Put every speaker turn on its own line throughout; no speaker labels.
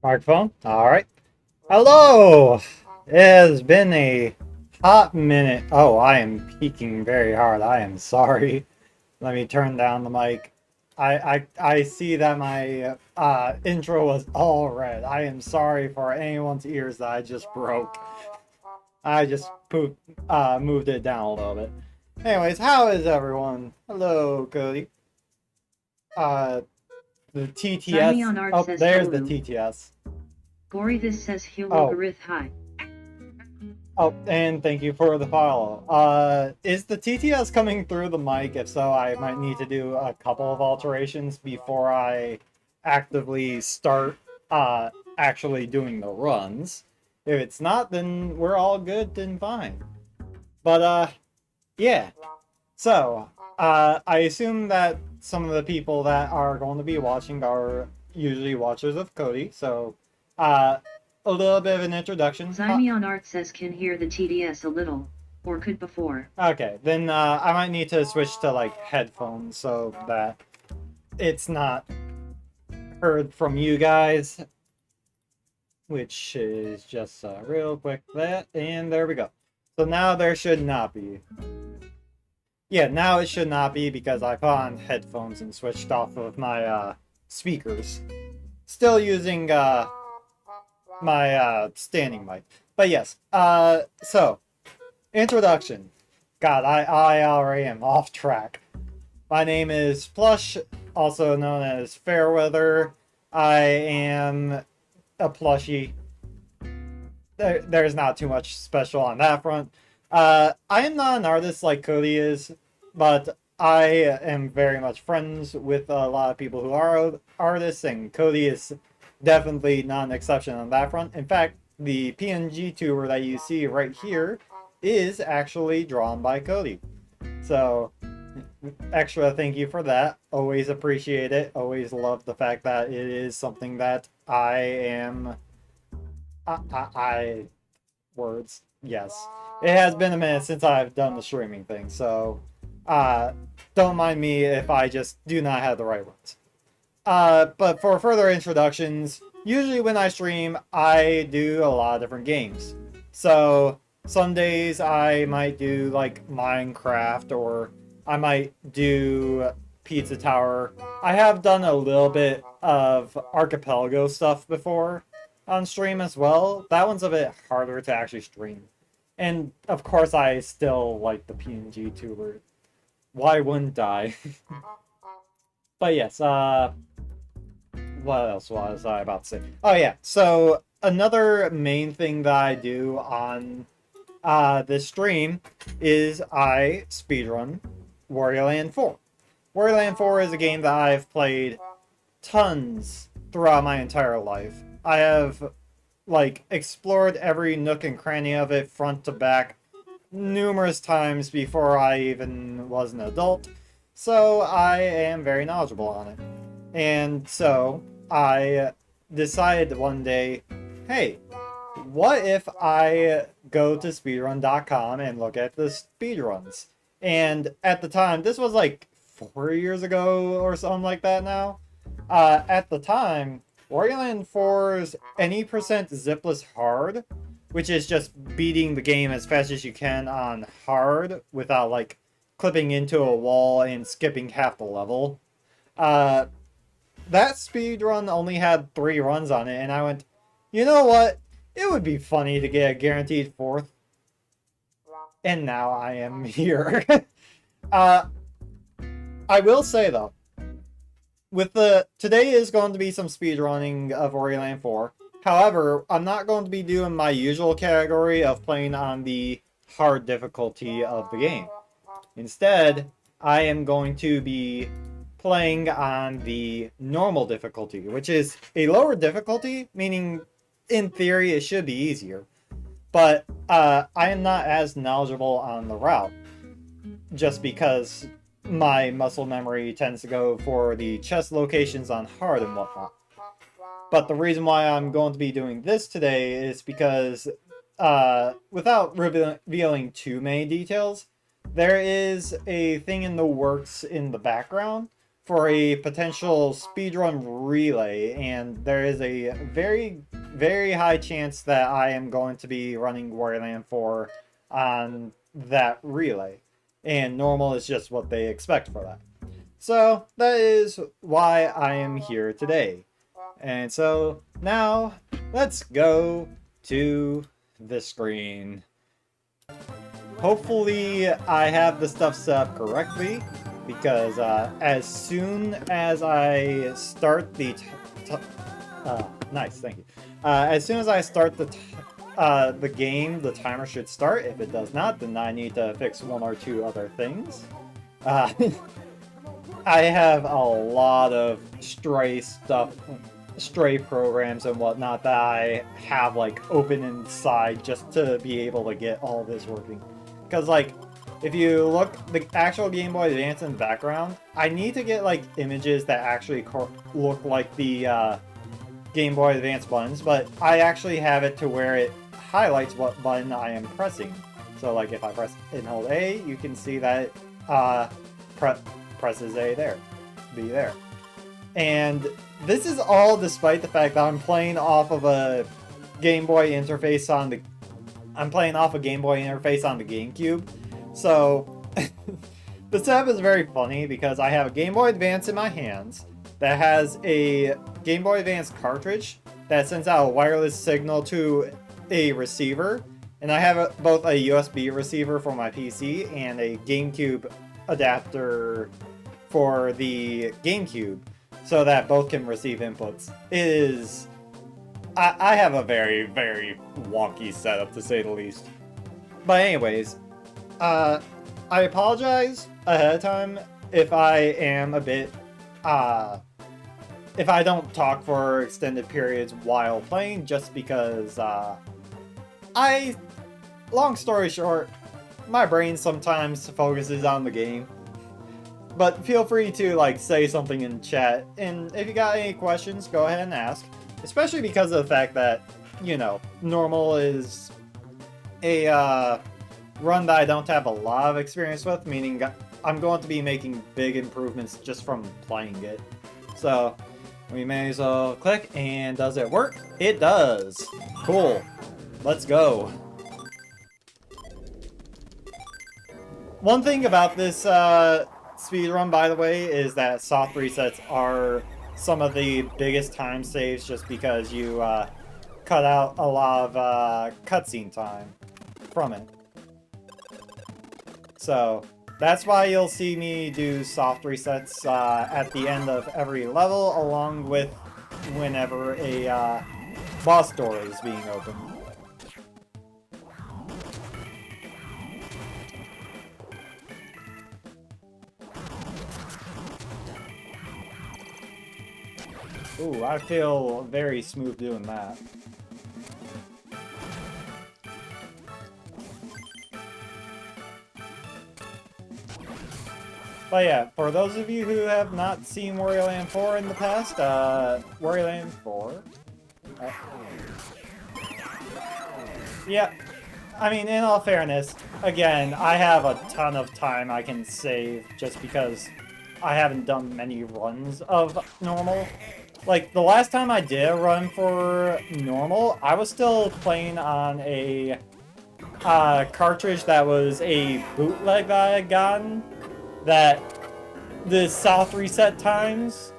Microphone. All right. Hello. It has been a hot minute. Oh, I am peaking very hard. I am sorry. Let me turn down the mic. I see that my intro was all red. I am sorry for anyone's ears that I just broke. I just moved it down a little bit. Anyways, how is everyone? Hello, Cody. Uh, the TTS. Oh, there's the TTS.
Gory this says Hugh
Oh.
Logarith hi.
Oh, and thank you for the follow. Is the TTS coming through the mic? If so, I might need to do a couple of alterations before I actively start actually doing the runs. If it's not, then we're all good, then fine. But yeah. So, I assume that some of the people that are going to be watching are usually watchers of Cody, so a little bit of an introduction.
Zymeon Art says can hear the TDS a little, or could before.
Okay, then I might need to switch to like headphones so that it's not heard from you guys, which is just real quick that, and there we go. So now there should not be. Yeah, now it should not be because I put on headphones and switched off of my speakers. Still using my standing mic. But yes, so, introduction. God, I already am off track. My name is Plush, also known as Fairweather. I am a plushie. There's not too much special on that front. I am not an artist like Cody is, but I am very much friends with a lot of people who are artists, and Cody is definitely not an exception on that front. In fact, the PNG tuber that you see right here is actually drawn by Cody. So, extra thank you for that. Always appreciate it. Always love the fact that it is something that I am... words. Yes. It has been a minute since I've done the streaming thing, so don't mind me if I just do not have the right words. But for further introductions, usually when I stream, I do a lot of different games. So some days I might do like Minecraft, or I might do Pizza Tower. I have done a little bit of Archipelago stuff before on stream as well. That one's a bit harder to actually stream. And of course I still like the PNG tuber. Why wouldn't I? But yes, what else was I about to say? Oh yeah, so another main thing that I do on this stream is I speedrun Wario Land 4. Wario Land 4 is a game that I've played tons throughout my entire life. I have like explored every nook and cranny of it front to back numerous times before I even was an adult, so I am very knowledgeable on it. And so I decided one day, hey, what if I go to speedrun.com and look at the speedruns? And at the time, this was like 4 years ago or something like that now. At the time, Wario Land 4's any percent zipless hard, which is just beating the game as fast as you can on hard without like clipping into a wall and skipping half the level. That speedrun only had 3 runs on it, and I went, you know what? It would be funny to get a guaranteed 4th. And now I am here. I will say though, today is going to be some speedrunning of Wario Land 4. However, I'm not going to be doing my usual category of playing on the hard difficulty of the game. Instead, I am going to be playing on the normal difficulty, which is a lower difficulty, meaning in theory it should be easier. But I am not as knowledgeable on the route, just because my muscle memory tends to go for the chest locations on hard and whatnot. But the reason why I'm going to be doing this today is because, without revealing too many details, there is a thing in the works in the background for a potential speedrun relay, and there is a very, very high chance that I am going to be running Warriorland 4 on that relay. And normal is just what they expect for that. So that is why I am here today. And so now let's go to the screen. Hopefully I have the stuff set up correctly, because as soon as I start the nice, thank you. As soon as I start the game, the timer should start. If it does not, then I need to fix one or two other things. I have a lot of stray programs and whatnot that I have like open inside just to be able to get all this working. Because like, if you look, the actual Game Boy Advance in the background, I need to get like images that actually look like the Game Boy Advance buttons, but I actually have it to where it highlights what button I am pressing. So like if I press and hold A, you can see that it presses A there, B there. And this is all despite the fact that I'm playing off of a Game Boy interface on the GameCube. So the setup is very funny because I have a Game Boy Advance in my hands that has a Game Boy Advance cartridge that sends out a wireless signal to a receiver, and I have both a USB receiver for my PC and a GameCube adapter for the GameCube, so that both can receive inputs. It is... I have a very, very wonky setup, to say the least. But anyways, I apologize ahead of time if I am a bit, if I don't talk for extended periods while playing, just because, long story short, my brain sometimes focuses on the game. But feel free to, like, say something in chat, and if you got any questions, go ahead and ask. Especially because of the fact that, you know, normal is a run that I don't have a lot of experience with, meaning I'm going to be making big improvements just from playing it. So, we may as well click, and does it work? It does! Cool. Let's go. One thing about this speedrun, by the way, is that soft resets are some of the biggest time saves, just because you cut out a lot of cutscene time from it. So that's why you'll see me do soft resets at the end of every level, along with whenever a boss door is being opened. Ooh, I feel very smooth doing that. But yeah, for those of you who have not seen Warriorland 4 in the past, Warriorland 4... yeah, I mean, in all fairness, again, I have a ton of time I can save just because I haven't done many runs of normal. Like, the last time I did a run for normal, I was still playing on a cartridge that was a bootleg that I had gotten, that the soft reset times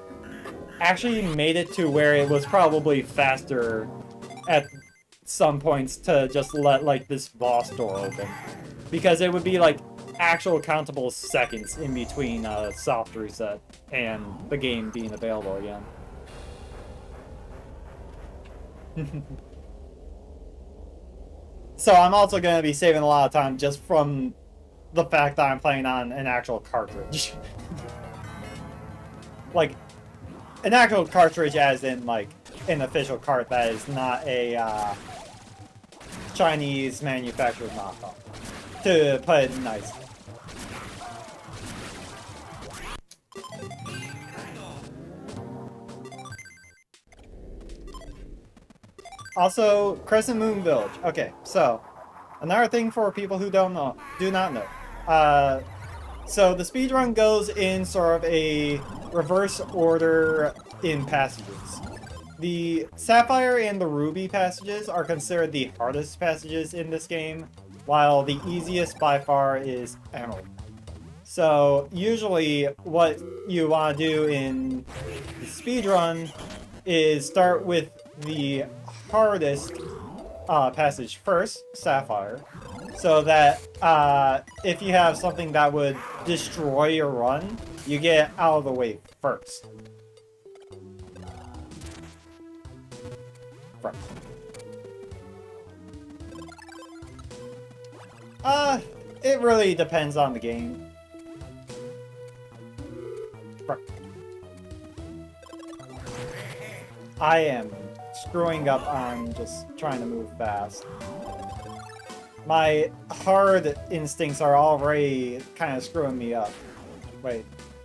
actually made it to where it was probably faster at some points to just let, like, this boss door open. Because it would be, like, actual countable seconds in between a soft reset and the game being available again. So I'm also going to be saving a lot of time just from the fact that I'm playing on an actual cartridge. Like, an actual cartridge as in, like, an official cart that is not a Chinese manufactured knockoff. To put it nicely. Also, Crescent Moon Village. Okay, so another thing for people who do not know. So the speedrun goes in sort of a reverse order in passages. The Sapphire and the Ruby passages are considered the hardest passages in this game, while the easiest by far is Emerald. So usually what you want to do in the speedrun is start with the hardest passage first, Sapphire, so that if you have something that would destroy your run, you get out of the way first. Right. It really depends on the game. Right. I am screwing up on just trying to move fast. My hard instincts are already kind of screwing me up. Wait.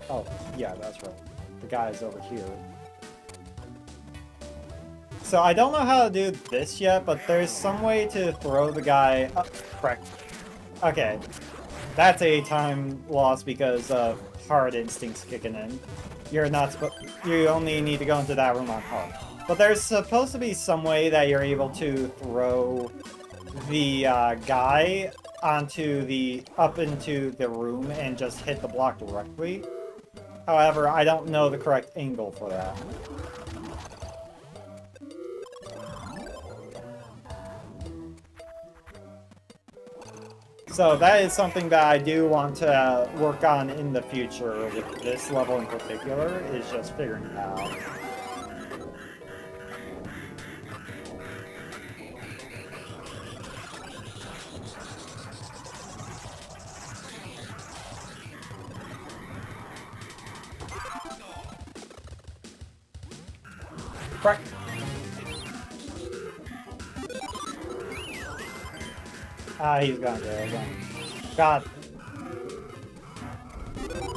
Oh, yeah, that's right. The guy's over here. So I don't know how to do this yet, but there's some way to throw the guy up. Correct. Okay. That's a time loss because of hard instincts kicking in. You're not supposed. You only need to go into that room on hard. But there's supposed to be some way that you're able to throw the guy onto the up into the room and just hit the block directly. However, I don't know the correct angle for that. So that is something that I do want to work on in the future with this level in particular, is just figuring it out. Correct. He's gone there. God.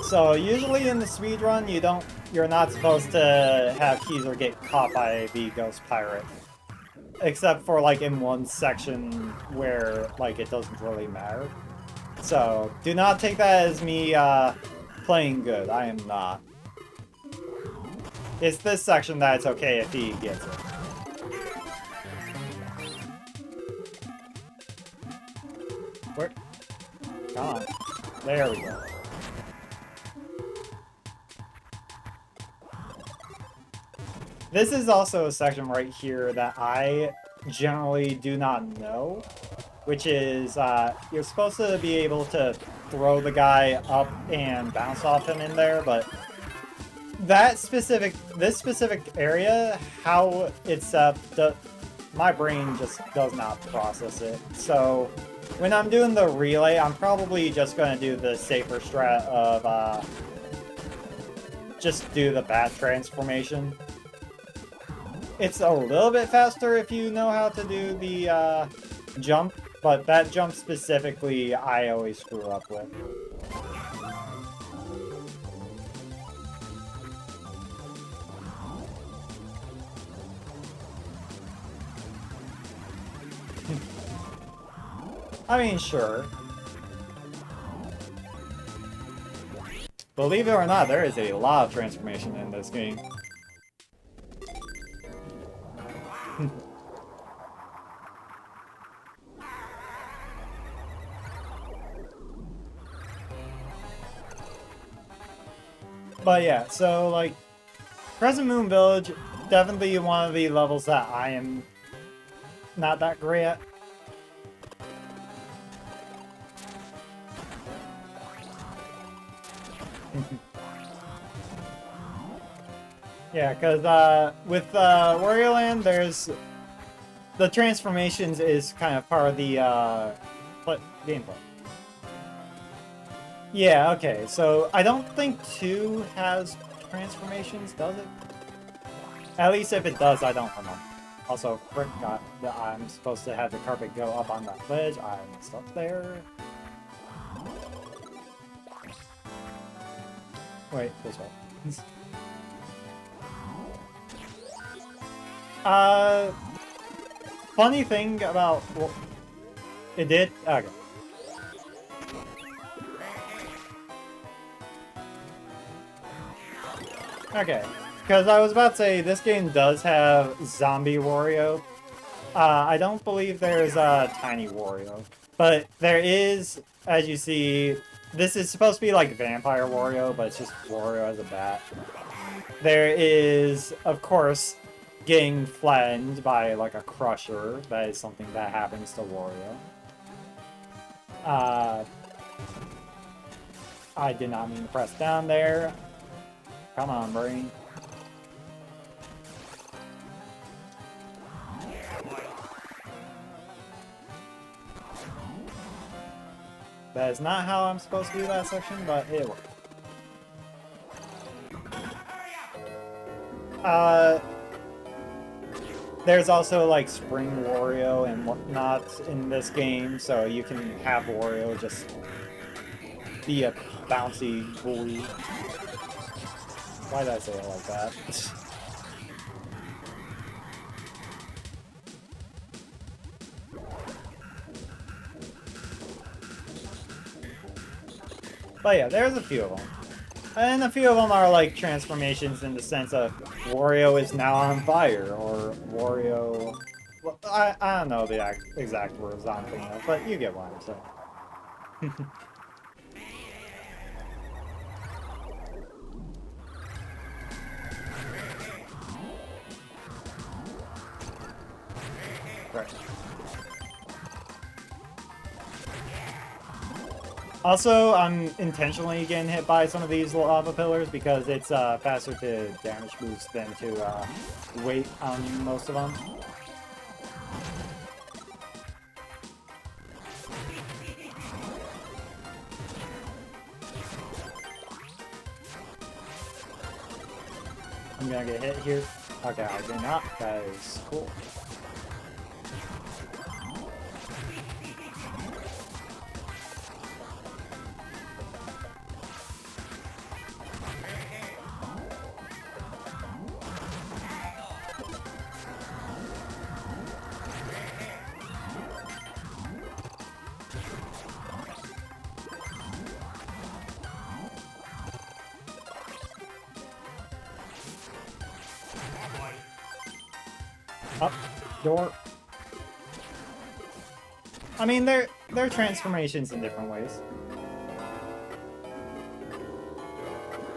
So usually in the speedrun, you're not supposed to have Keezer get caught by the ghost pirate. Except for like in one section where like it doesn't really matter. So do not take that as me playing good. I am not. It's this section that it's okay if he gets it. Where? Come on. There we go. This is also a section right here that I generally do not know, which is you're supposed to be able to throw the guy up and bounce off him in there, but this specific area, how it's set up, my brain just does not process it. So when I'm doing the relay, I'm probably just going to do the safer strat of just do the bat transformation. It's a little bit faster if you know how to do the jump, but that jump specifically I always screw up with. I mean, sure. Believe it or not, there is a lot of transformation in this game. But yeah, so like, Crescent Moon Village, definitely one of the levels that I am not that great at. Yeah, because with Wario Land, there's the transformations is kind of part of the gameplay. Yeah, okay, so I don't think 2 has transformations, does it? At least if it does, I don't remember. Also, frick, I'm supposed to have the carpet go up on that ledge. I messed up there. Wait, this way. Funny thing about... Well, it did? Okay. Okay. Because I was about to say, this game does have Zombie Wario. I don't believe there's a Tiny Wario. But there is, as you see, this is supposed to be like Vampire Wario, but it's just Wario as a bat. There is, of course, getting flattened by like a crusher. That is something that happens to Wario. I did not mean to press down there. Come on, brain. That is not how I'm supposed to do that section, but it worked. There's also like Spring Wario and whatnot in this game, so you can have Wario just be a bouncy boy. Why did I say it like that? But yeah, there's a few of them. And a few of them are like transformations in the sense of Wario is now on fire, or Wario... Well, I don't know the exact words I'm thinking of, but you get what I'm saying. Right. Also, I'm intentionally getting hit by some of these lava pillars because it's faster to damage boost than to wait on most of them. I'm gonna get hit here. Okay, I did not. That is cool. Up, door. I mean, they're transformations in different ways.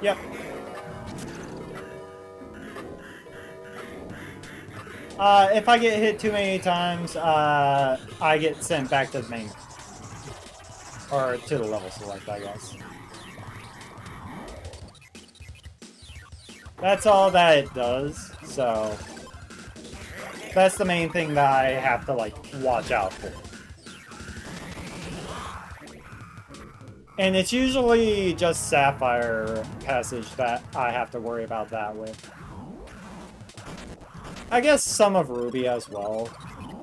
Yep. If I get hit too many times, I get sent back to the main. Or to the level select, I guess. That's all that it does, so... That's the main thing that I have to, like, watch out for. And it's usually just Sapphire Passage that I have to worry about that with. I guess some of Ruby as well.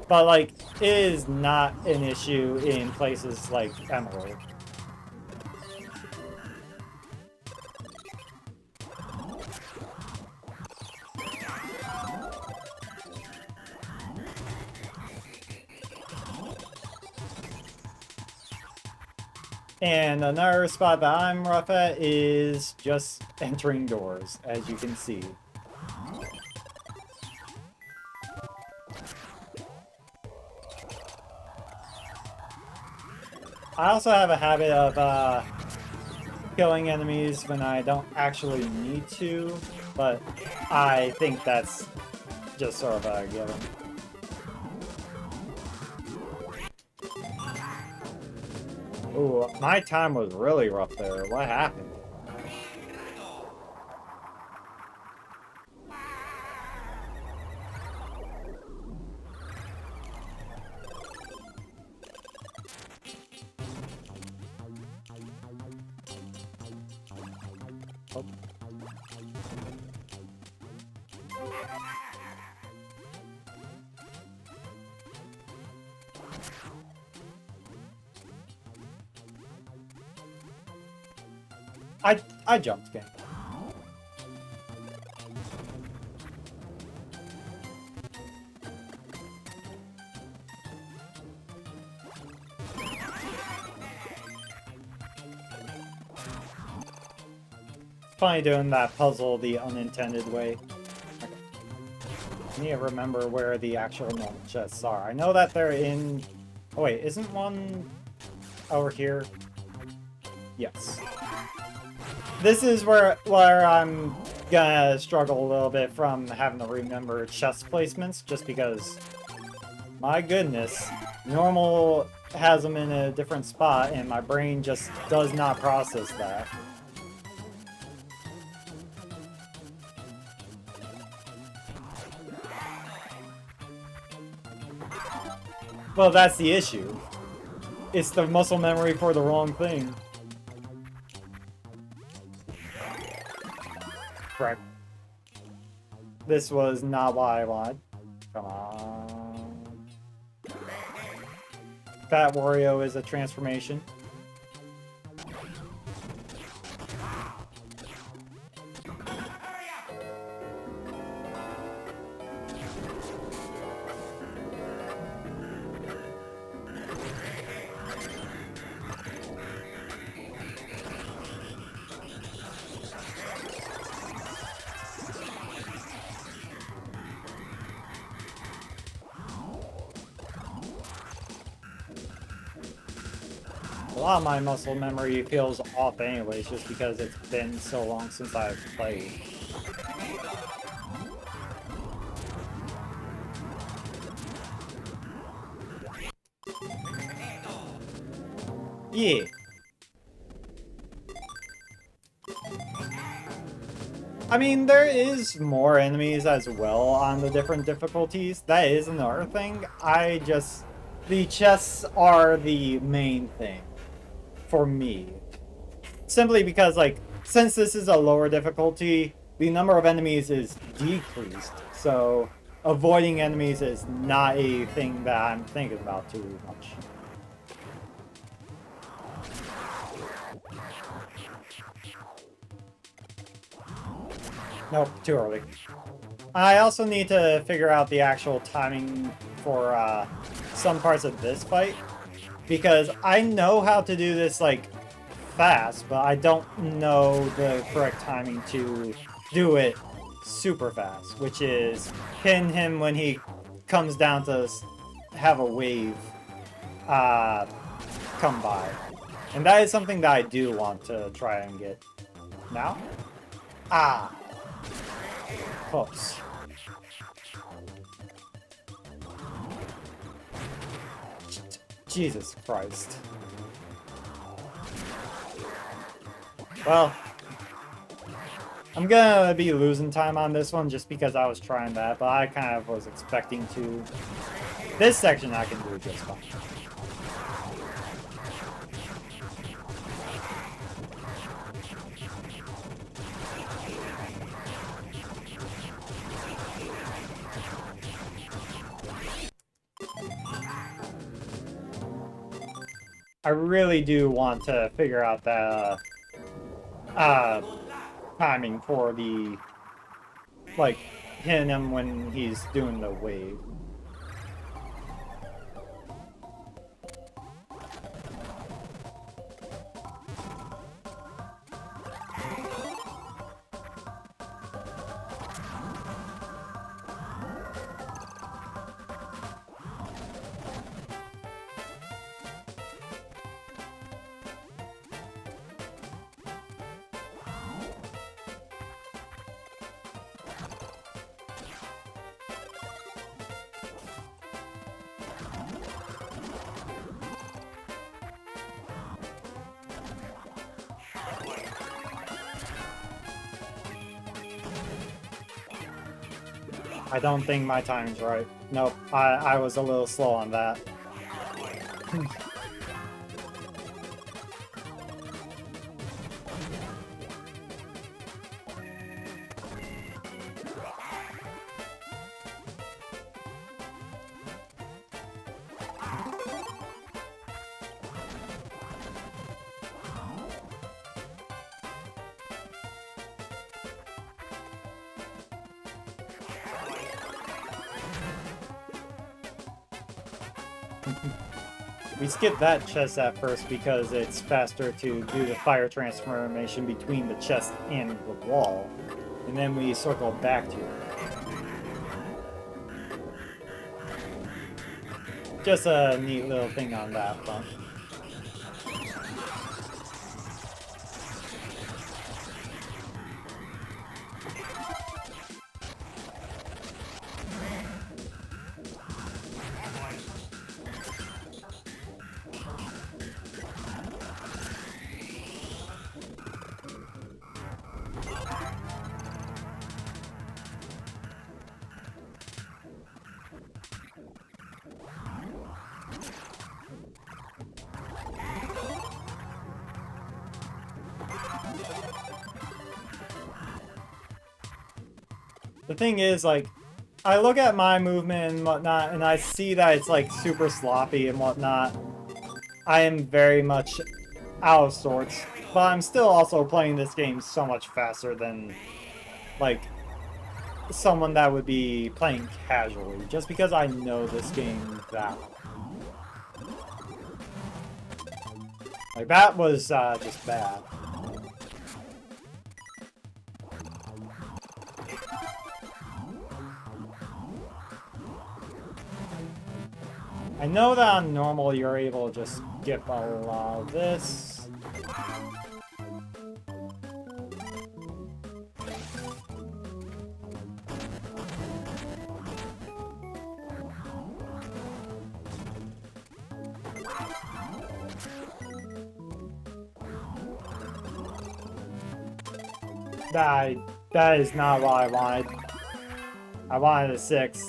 But, like, it is not an issue in places like Emerald. And another spot that I'm rough at is just entering doors, as you can see. I also have a habit of killing enemies when I don't actually need to, but I think that's just sort of a given. Ooh, my time was really rough there. What happened? I jumped game. Funny doing that puzzle the unintended way. Okay. I need to remember where the actual normal chests are. I know that they're in... Oh wait, isn't one over here? Yes. This is where I'm gonna struggle a little bit from having to remember chest placements, just because, my goodness, normal has them in a different spot, and my brain just does not process that. Well, that's the issue. It's the muscle memory for the wrong thing. Correct. This was not what I wanted. Come on. Fat Wario is a transformation. A lot of my muscle memory feels off anyways, just because it's been so long since I've played. Yeah. I mean, there is more enemies as well on the different difficulties. That is another thing. The chests are the main thing for me. Simply because, like, since this is a lower difficulty, the number of enemies is decreased. So, avoiding enemies is not a thing that I'm thinking about too much. Nope, too early. I also need to figure out the actual timing for some parts of this fight, because I know how to do this, like, fast, but I don't know the correct timing to do it super fast, which is hitting him when he comes down to have a wave come by. And that is something that I do want to try and get. Now? Ah! Close. Jesus Christ. Well, I'm gonna be losing time on this one just because I was trying that, but I kind of was expecting to. This section I can do just fine. I really do want to figure out that timing for the, like, hitting him when he's doing the wave. I don't think my timing's right. Nope, I was a little slow on that. We skipped that chest at first because it's faster to do the fire transformation between the chest and the wall. And then we circled back to it. Just a neat little thing on that front. The thing is, like, I look at my movement and whatnot, and I see that it's, like, super sloppy and whatnot. I am very much out of sorts, but I'm still also playing this game so much faster than, like, someone that would be playing casually, just because I know this game that well. Like, that was just bad. I know that on normal you're able to just skip a lot of this. That is not what I wanted. I wanted a 6.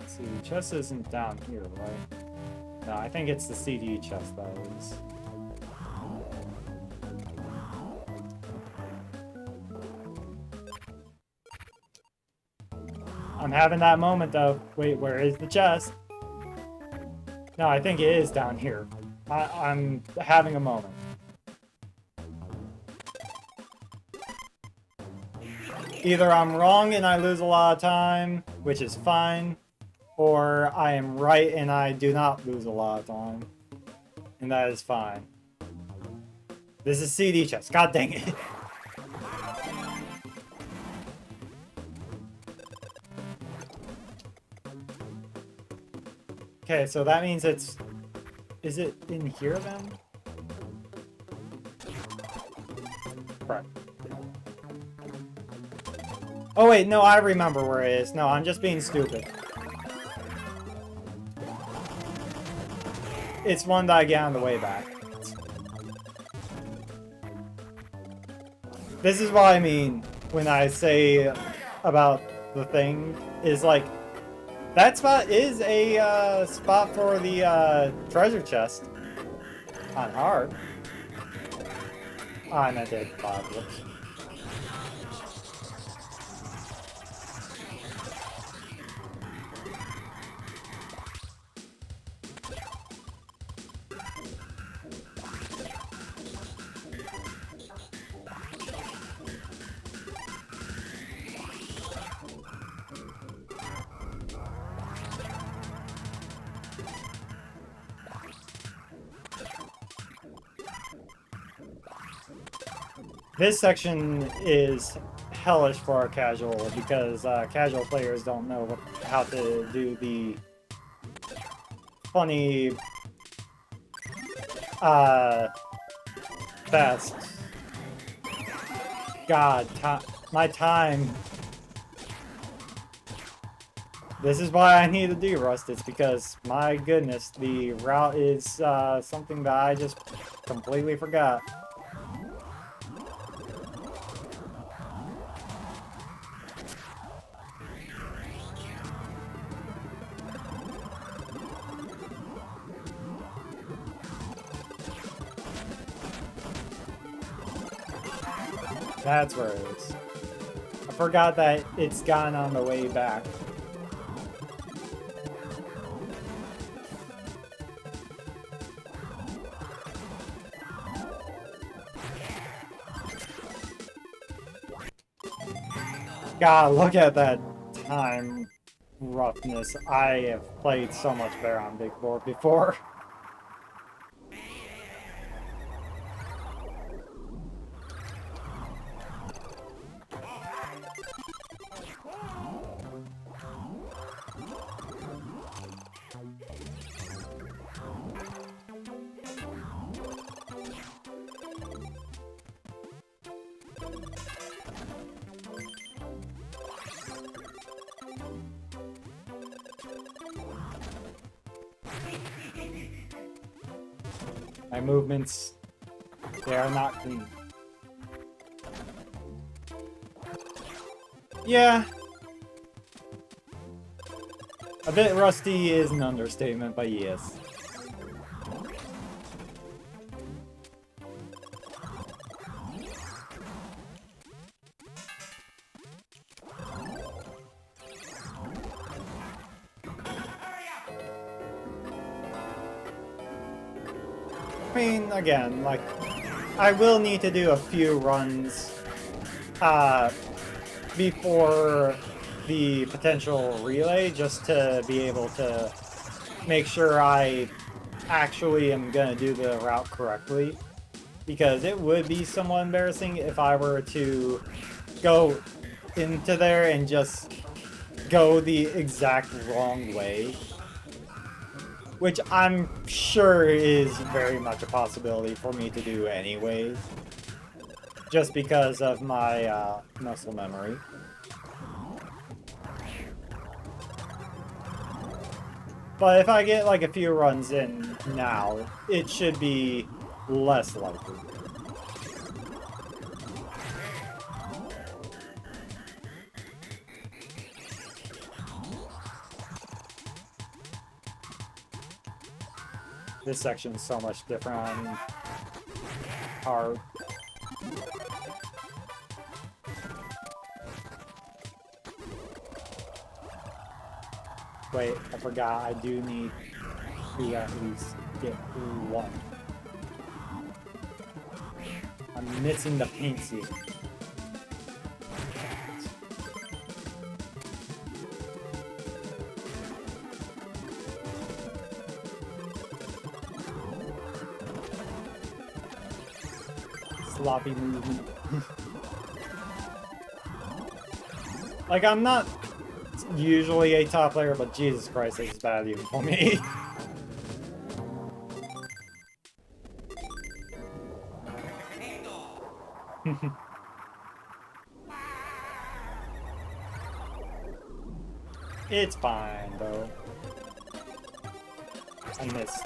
See, chest isn't down here, right? No, I think it's the CD chest that is. I'm having that moment though. Wait, where is the chest? No, I think it is down here. I'm having a moment. Either I'm wrong and I lose a lot of time, which is fine, or I am right and I do not lose a lot of time, and that is fine. This is CD chest. God dang it. Okay, so that means it's... Is it in here then? Right. Oh wait, no, I remember where it is. No, I'm just being stupid. It's one that I get on the way back. This is what I mean when I say about the thing, is like, that spot is a spot for the treasure chest on hard. I meant it, probably. This section is hellish for a casual because casual players don't know how to do the funny fast. God, my time. This is why I need to Derust. It's because, my goodness, the route is something that I just completely forgot. That's where it is. I forgot that it's gone on the way back. God, look at that time roughness. I have played so much better on big board before. My movements, they are not clean. Yeah. A bit rusty is an understatement, but yes. I mean, again, like, I will need to do a few runs before the potential relay just to be able to make sure I actually am gonna do the route correctly. Because it would be somewhat embarrassing if I were to go into there and just go the exact wrong way. Which I'm sure is very much a possibility for me to do anyways. Just because of my muscle memory. But if I get like a few runs in now, it should be less likely. This section is so much different on hard. Wait, I forgot. I do need to at least get one. I'm missing the paint seed. Sloppy movement. Like, I'm not usually a top player, but Jesus Christ, this is bad even for me. It's fine, though. I missed.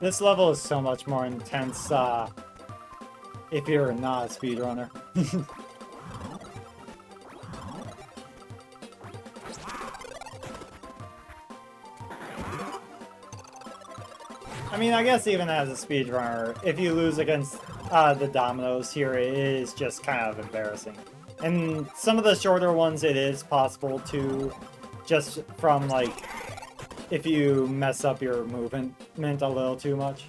This level is so much more intense if you're not a speedrunner. I mean, I guess even as a speedrunner, if you lose against the dominoes here, it is just kind of embarrassing. And some of the shorter ones, it is possible to, just from like, if you mess up your movement a little too much.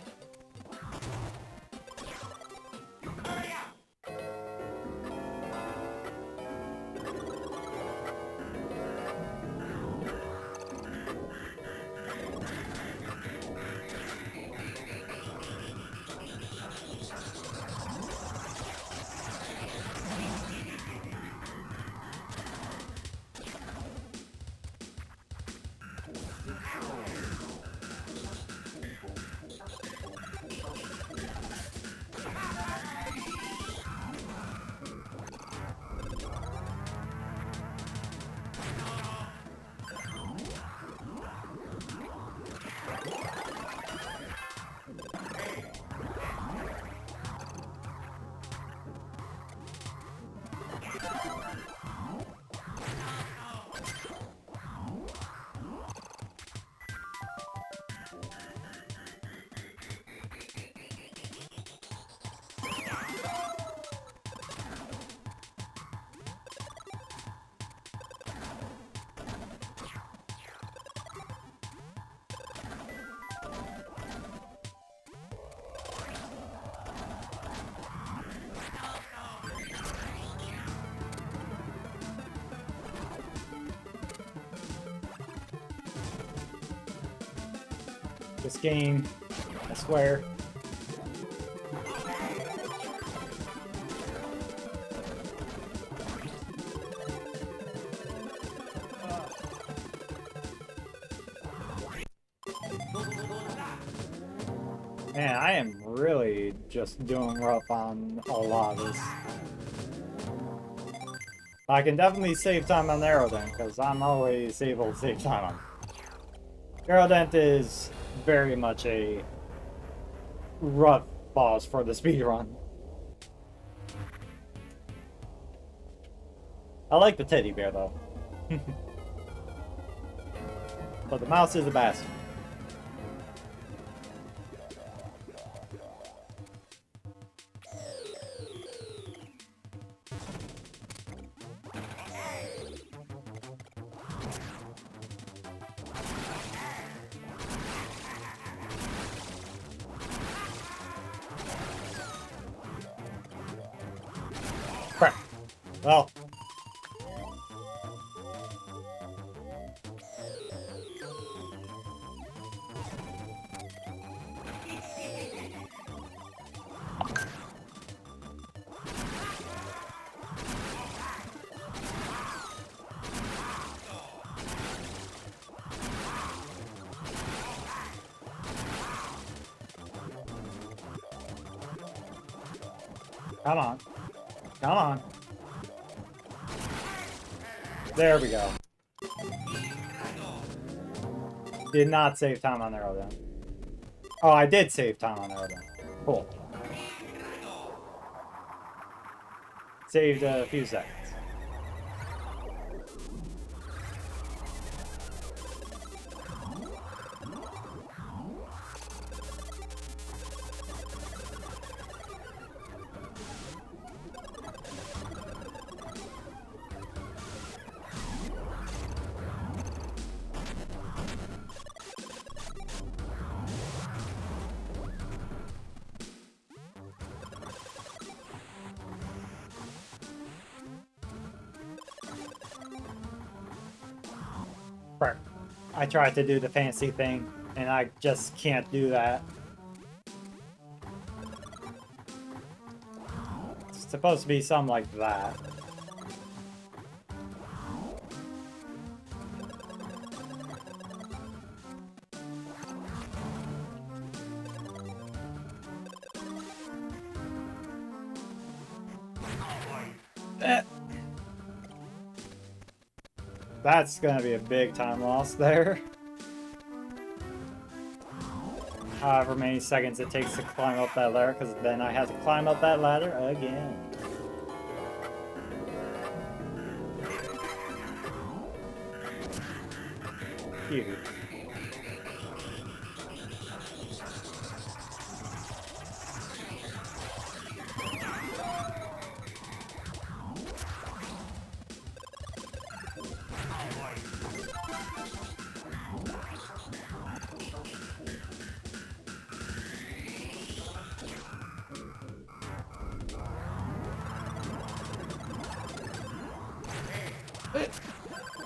This game, I swear. Man, I am really just doing rough on a lot of this. I can definitely save time on Aerodent, because I'm always able to save time on Aerodent is very much a rough boss for the speedrun. I like the teddy bear, though. But the mouse is a bastard. Crap. Well. Come on. Come on. There we go. Did not save time on Aerodent. Oh, I did save time on Aerodent. Cool. Saved a few seconds. I tried to do the fancy thing, and I just can't do that. It's supposed to be something like that. That's gonna be a big time loss there. However many seconds it takes to climb up that ladder, because then I have to climb up that ladder again. Phew.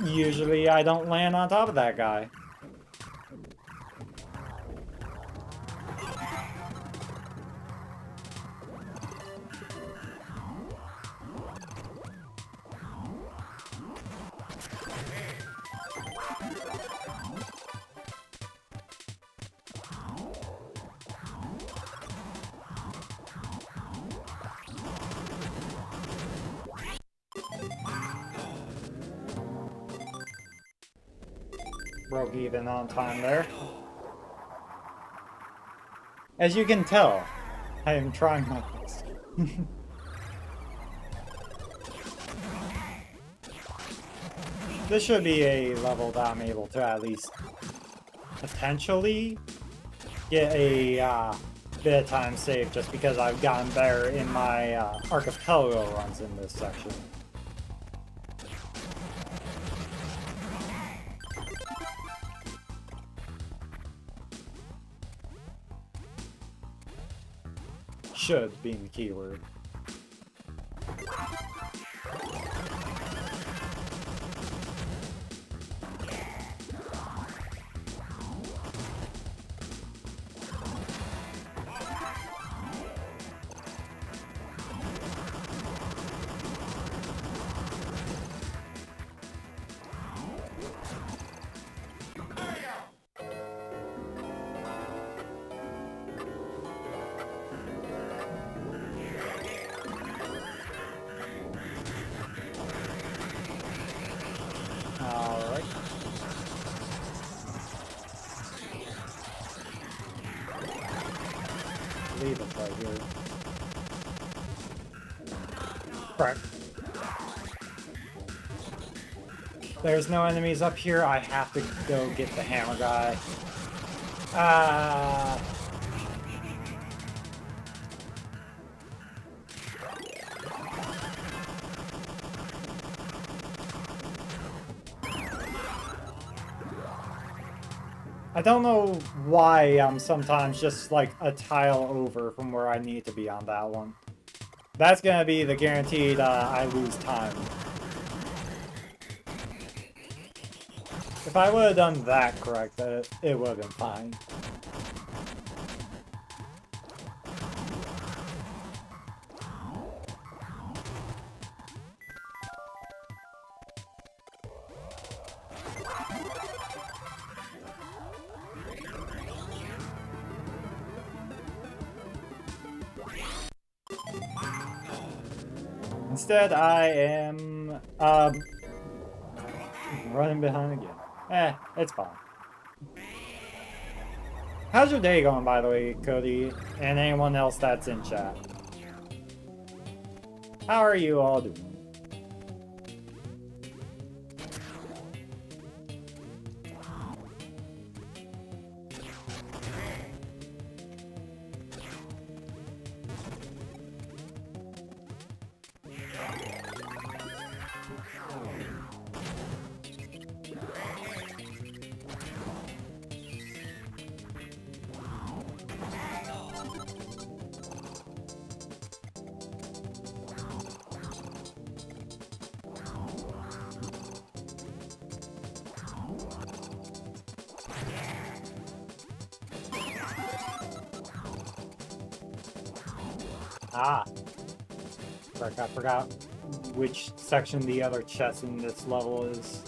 Usually I don't land on top of that guy. Broke even on time there. As you can tell, I am trying my best. This should be a level that I'm able to at least potentially get a bit of time saved, just because I've gotten better in my archipelago runs in this section. Should being the keyword. Correct. There's no enemies up here. I have to go get the hammer guy. I don't know why I'm sometimes just like a tile over from where I need to be on that one. That's gonna be the guaranteed I lose time. If I would have done that correct, it would have been fine. Instead, I am running behind again. It's fine. How's your day going, by the way, Cody, and anyone else that's in chat? How are you all doing? Ah, I forgot which section the other chest in this level is.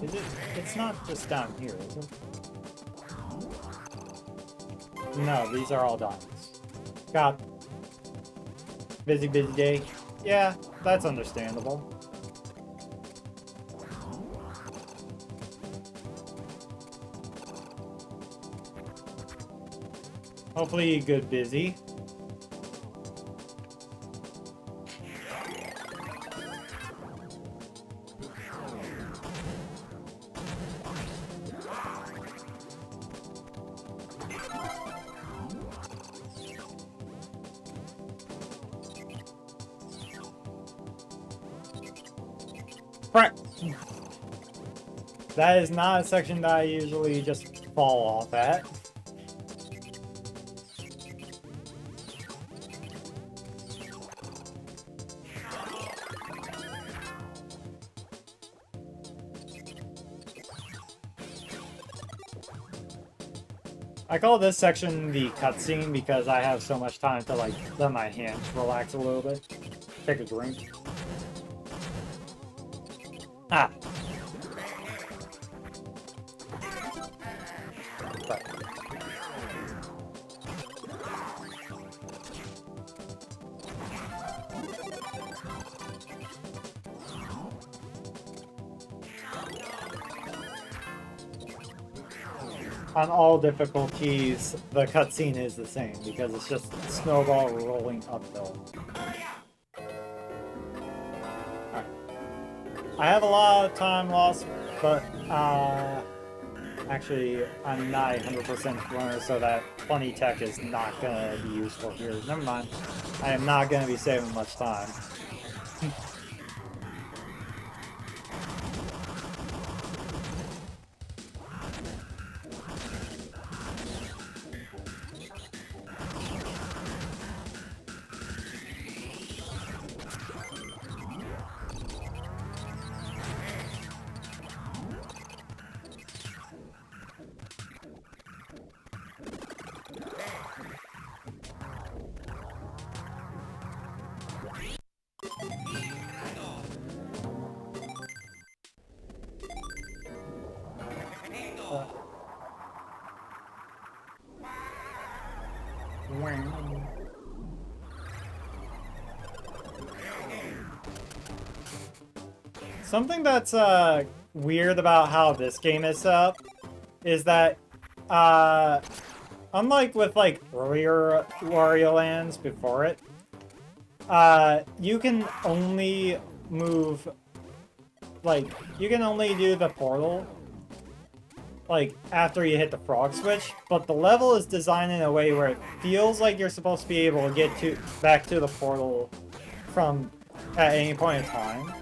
Is it? It's not just down here, is it? No, these are all diamonds. God. Busy day. Yeah, that's understandable. Hopefully good busy. Right. That is not a section that I usually just fall off at. I call this section the cutscene because I have so much time to like let my hands relax a little bit. Take a drink. Ah. Right. On all difficulties, the cutscene is the same because it's just snowball rolling uphill. Right. I have a lot of time lost, but actually I'm not 100% runner, so that funny tech is not gonna be useful here. Never mind. I am not gonna be saving much time. Something that's weird about how this game is set up is that unlike with like earlier Wario lands before it, you can only move, like, you can only do the portal, like, after you hit the frog switch, but the level is designed in a way where it feels like you're supposed to be able to get back to the portal from at any point in time,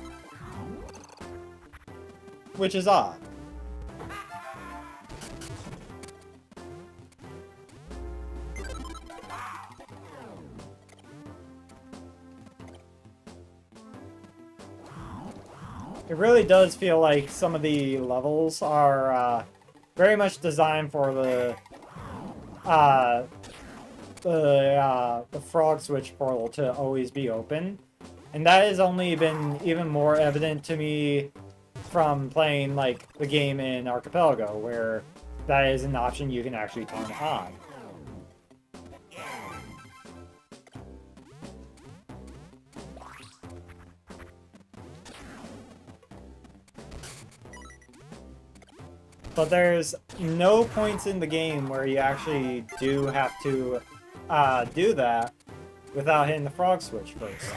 which is odd. It really does feel like some of the levels are very much designed for the frog switch portal to always be open, and that has only been even more evident to me from playing like the game in Archipelago, where that is an option you can actually turn on. But there's no points in the game where you actually do have to do that without hitting the frog switch first.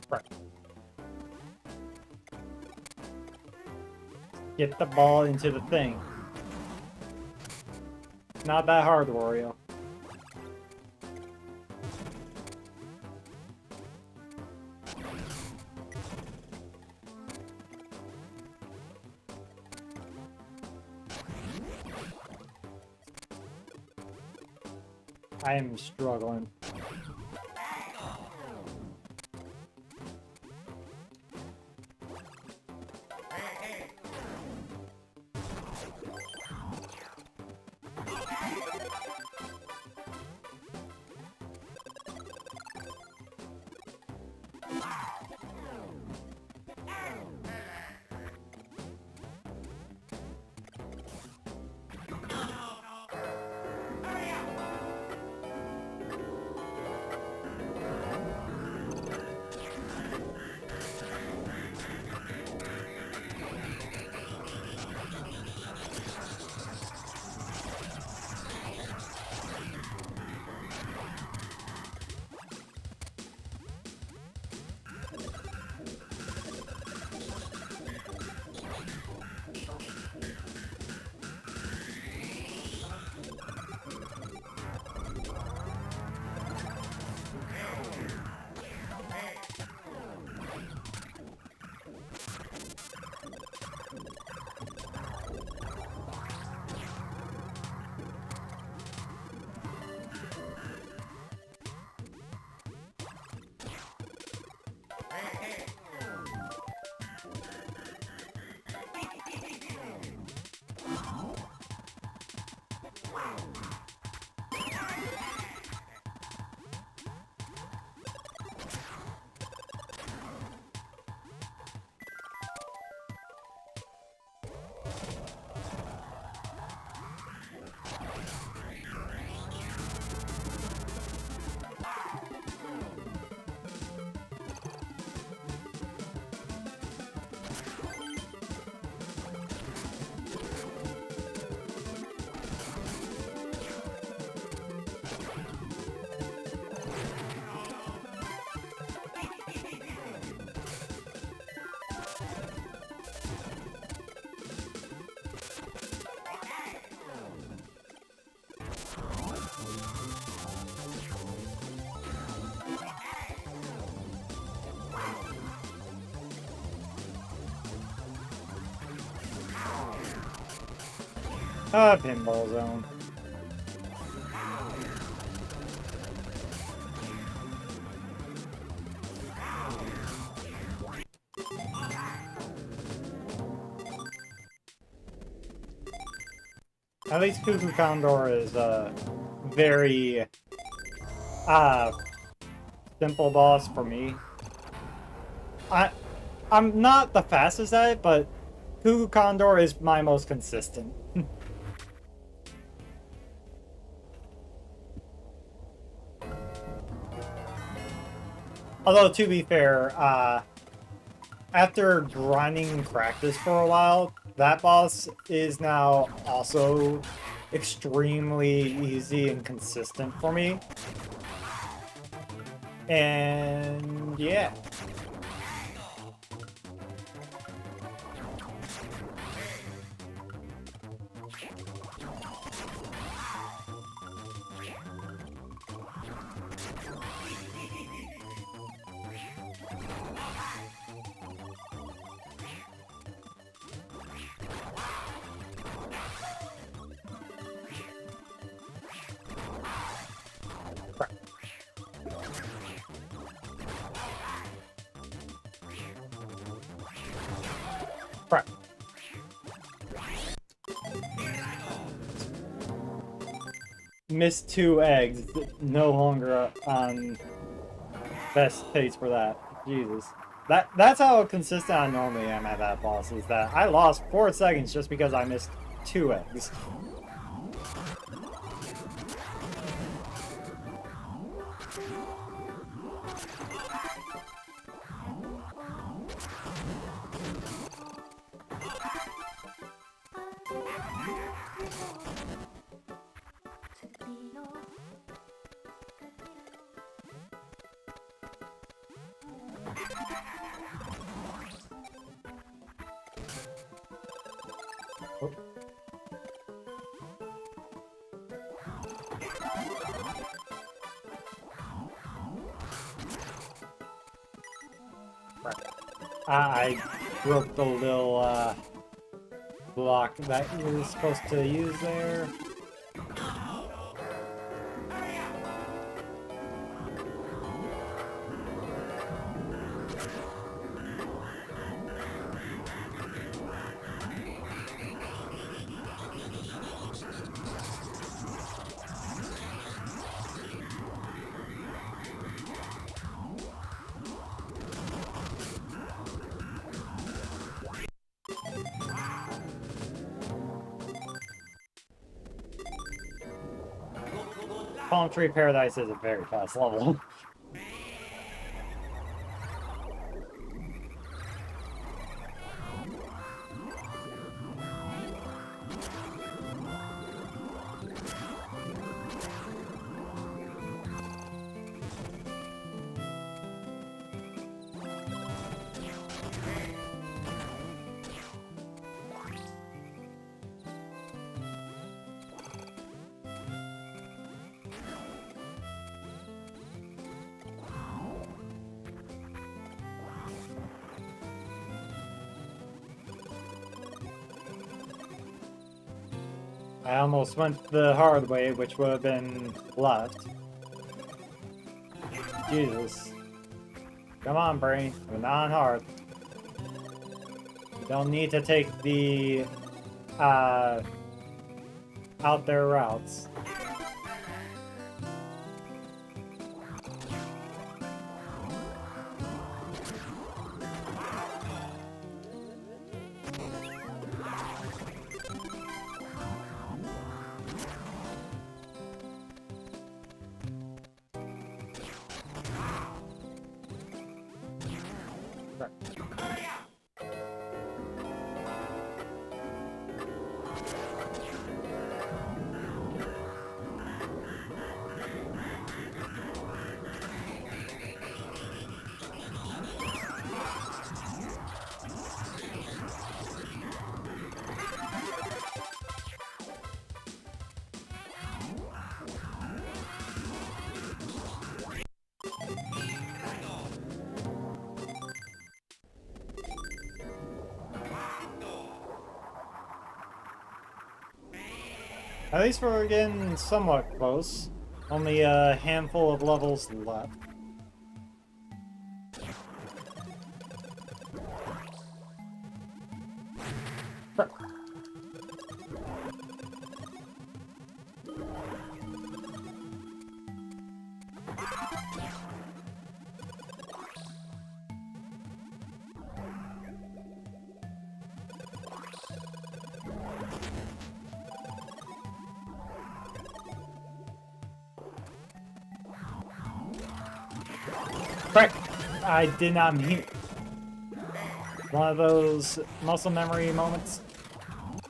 Right. Get the ball into the thing. Not that hard, Wario. I am struggling. Pinball zone. At least Cuckoo Condor is a very uh simple boss for me. I I'm not the fastest at it, but Cuckoo Condor is my most consistent. Although to be fair, after grinding practice for a while, that boss is now also extremely easy and consistent for me. And yeah. Crap. Missed 2 eggs. No longer on best pace for that. Jesus. That's how consistent I normally am at that boss, is that I lost 4 seconds just because I missed 2 eggs. Oh. I broke the little block that you were supposed to use there. Palm Tree Paradise is a very fast level. I almost went the hard way, which would have been left. Jesus. Come on, brain. We're not on hard. You don't need to take the out there routes. At least we're getting somewhat close. Only a handful of levels left. Frick! I did not mean it. One of those muscle memory moments.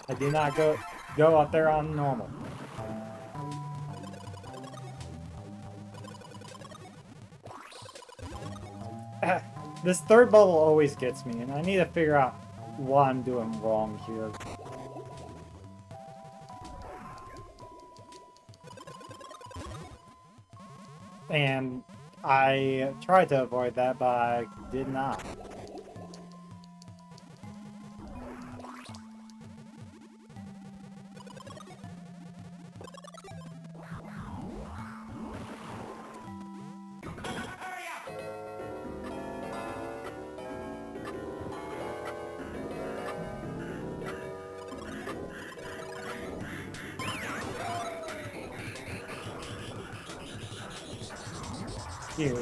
I did not go up there on normal. This third bubble always gets me, and I need to figure out what I'm doing wrong here. And I tried to avoid that, but I did not. Here.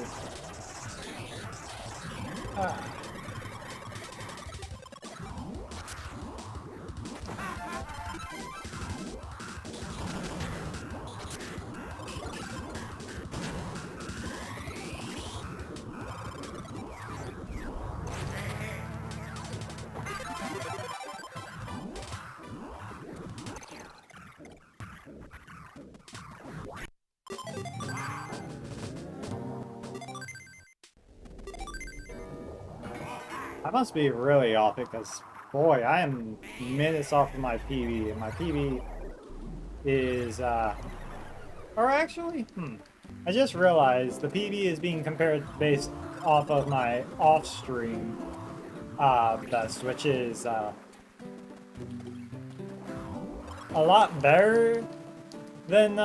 I must be really off because, boy, I am minutes off of my PB, and my PB is, or actually, I just realized the PB is being compared based off of my off-stream, best, which is, a lot better than,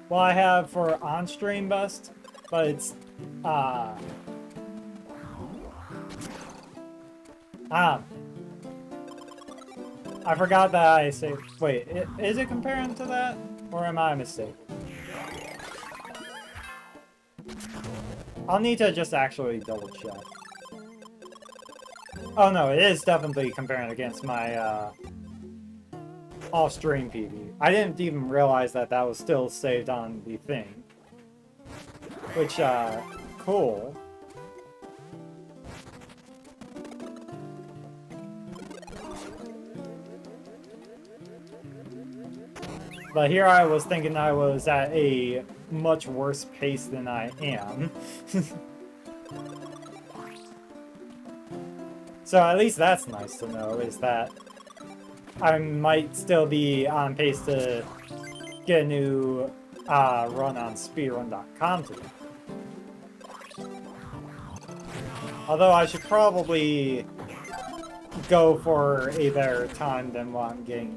what I have for on-stream best, but it's, I forgot that I saved. Wait, is it comparing to that? Or am I mistaken? I'll need to just actually double check. Oh no, it is definitely comparing against my, off-stream PB. I didn't even realize that that was still saved on the thing. Which, cool. But here I was thinking I was at a much worse pace than I am. So at least that's nice to know, is that I might still be on pace to get a new run on speedrun.com today. Although I should probably go for a better time than what I'm getting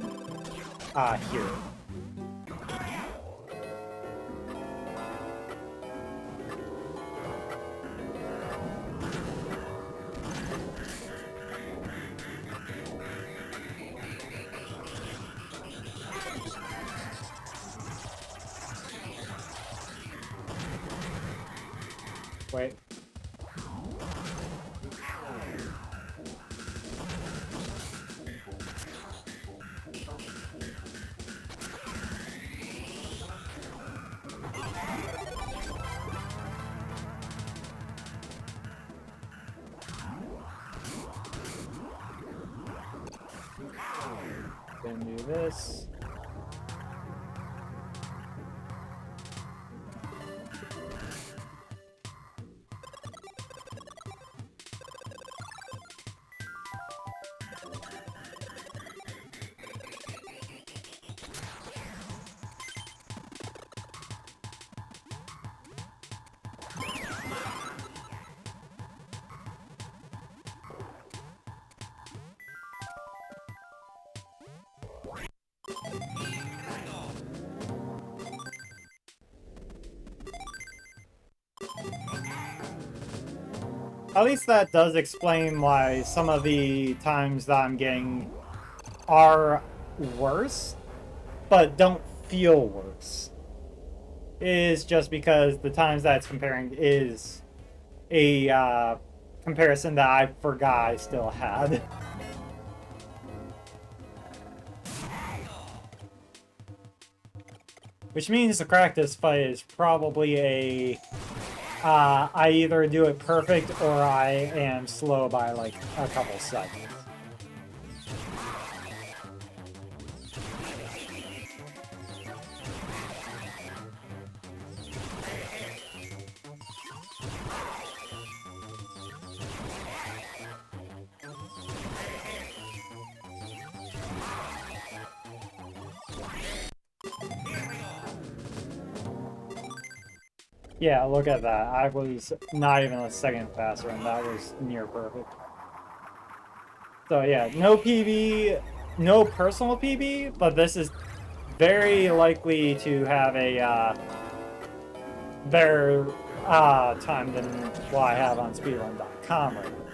here. Wait. Then do this. At least that does explain why some of the times that I'm getting are worse, but don't feel worse. It is just because the times that it's comparing is a comparison that I forgot I still had. Which means the practice fight is probably a I either do it perfect or I am slow by like a couple seconds. Yeah, look at that. I was not even a second faster, and that was near perfect. So yeah, no PB, no personal PB, but this is very likely to have a better time than what I have on speedrun.com right now.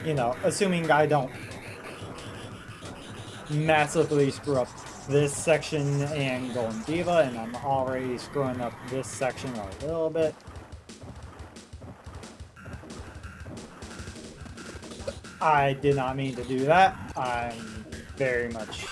You know, assuming I don't massively screw up this section and Golden Diva, and I'm already screwing up this section a little bit. I did not mean to do that. I'm very much...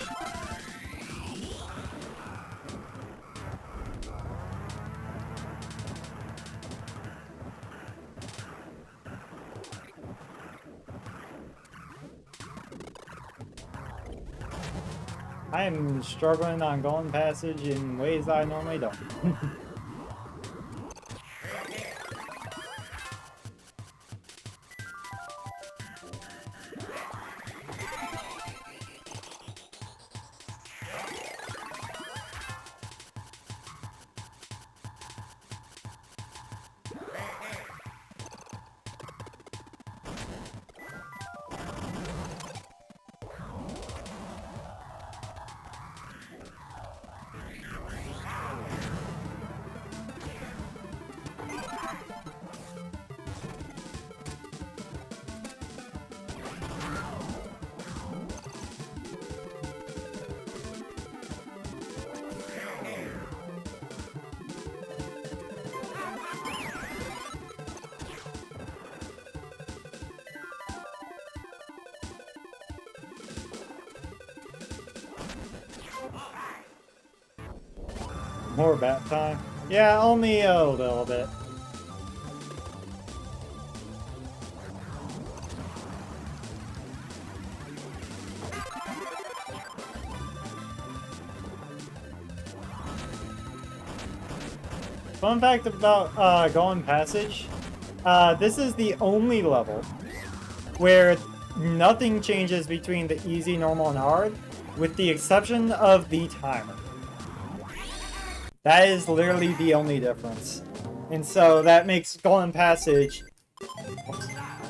I am struggling on Golden Passage in ways I normally don't. More bat time? Yeah, only a little bit. Fun fact about Golden Passage, this is the only level where nothing changes between the easy, normal, and hard, with the exception of the timer. That is literally the only difference. And so that makes Golden Passage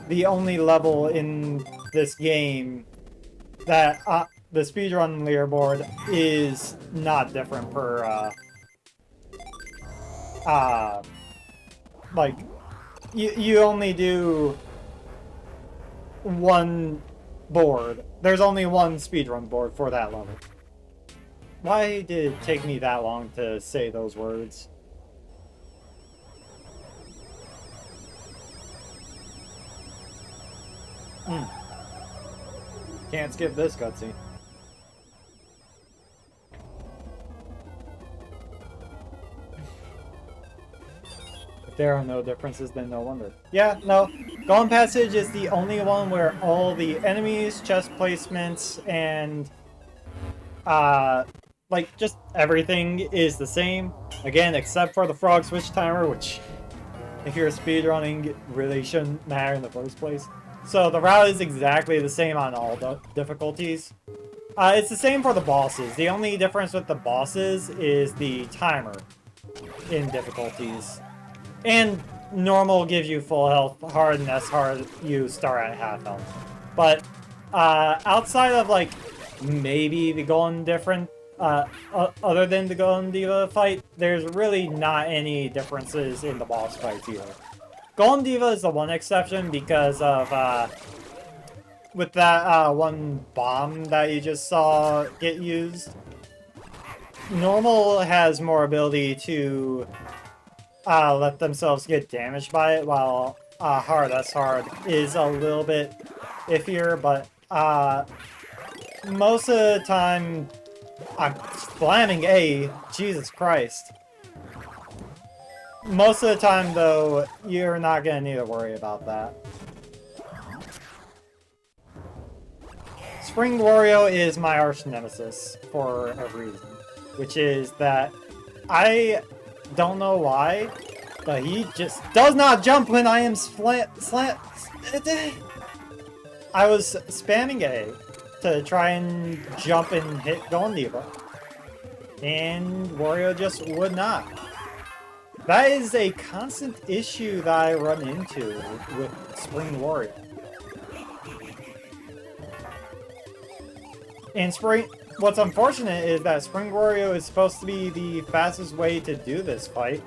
the only level in this game that the speedrun leaderboard is not different per, like, you only do one board. There's only one speedrun board for that level. Why did it take me that long to say those words? Can't skip this cutscene. If there are no differences, then no wonder. Yeah, no. Golden Passage is the only one where all the enemies, chest placements, and like, just everything is the same. Again, except for the frog switch timer, which, if you're speedrunning, it really shouldn't matter in the first place. So the route is exactly the same on all the difficulties. It's the same for the bosses. The only difference with the bosses is the timer in difficulties. And normal gives you full health, hard and S hard you start at half health. But outside of, like, maybe the Golden different, other than the Golden Diva fight, there's really not any differences in the boss fights either. Golden Diva is the one exception because of, with that one bomb that you just saw get used. Normal has more ability to let themselves get damaged by it, while hard S hard is a little bit iffier, but most of the time – I'm slamming A. Jesus Christ. Most of the time, though, you're not gonna need to worry about that. Spring Wario is my arch nemesis for a reason, which is that I don't know why, but he just does not jump when I am I was spamming A to try and jump and hit Golden Diva, and Wario just would not. That is a constant issue that I run into with Spring Wario. And what's unfortunate is that Spring Wario is supposed to be the fastest way to do this fight.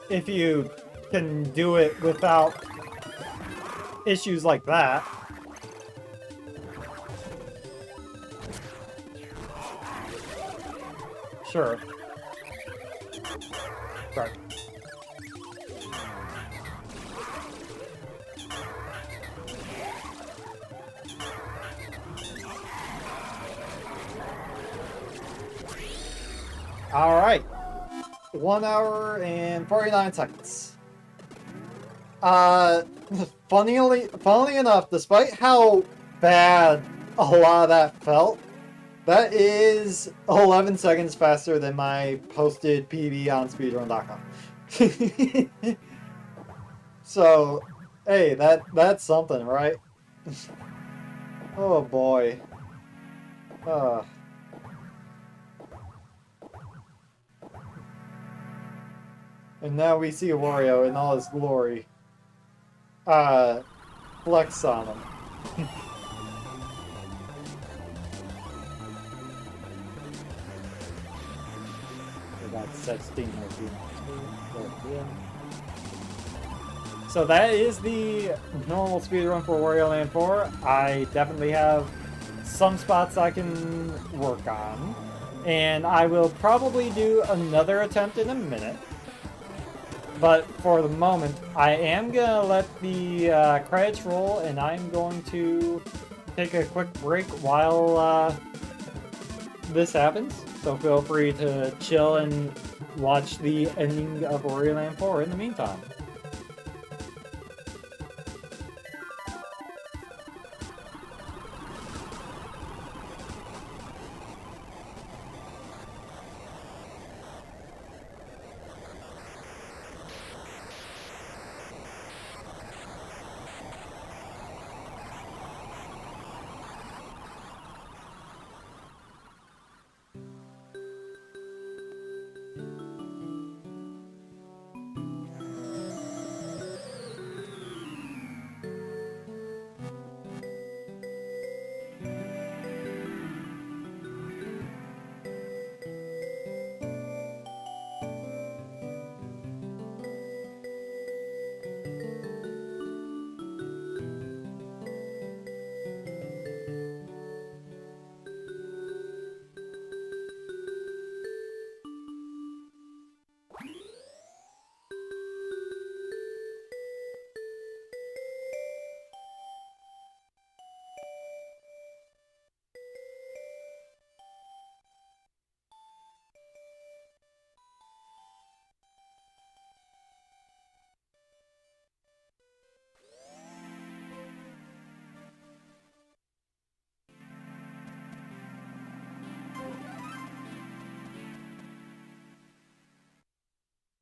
If you can do it without issues like that. Sure. Right. Alright. 1 hour and 49 seconds. Funnily enough, despite how bad a lot of that felt, that is 11 seconds faster than my posted PB on speedrun.com. So, hey, that's something, right? Oh boy. And now we see Wario in all his glory. Flex on him. So that is the normal speedrun for Wario Land 4. I definitely have some spots I can work on. And I will probably do another attempt in a minute. But for the moment, I am going to let the credits roll, and I'm going to take a quick break while this happens. So feel free to chill and watch the ending of Wario Land 4 in the meantime.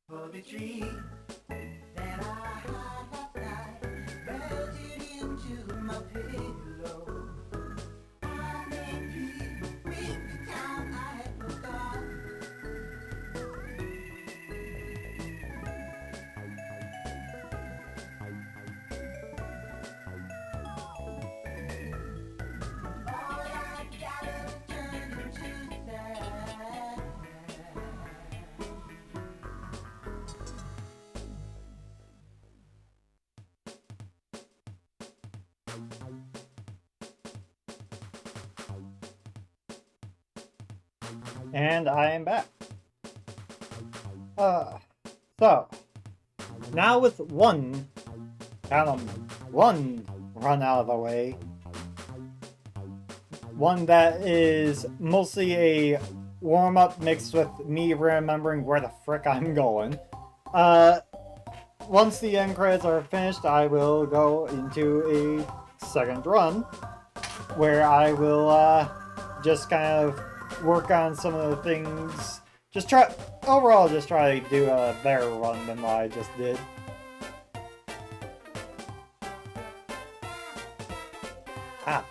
Poetry that I had that night melted into my pillow. I made peace with the town I had forgotten. All I gathered turned into sand.
And I am back. So now with one run out of the way, one that is mostly a warm up mixed with me remembering where the frick I'm going. Once the end credits are finished, I will go into a second run where I will just kind of work on some of the things. Just try to do a better run than what I just did. Ah.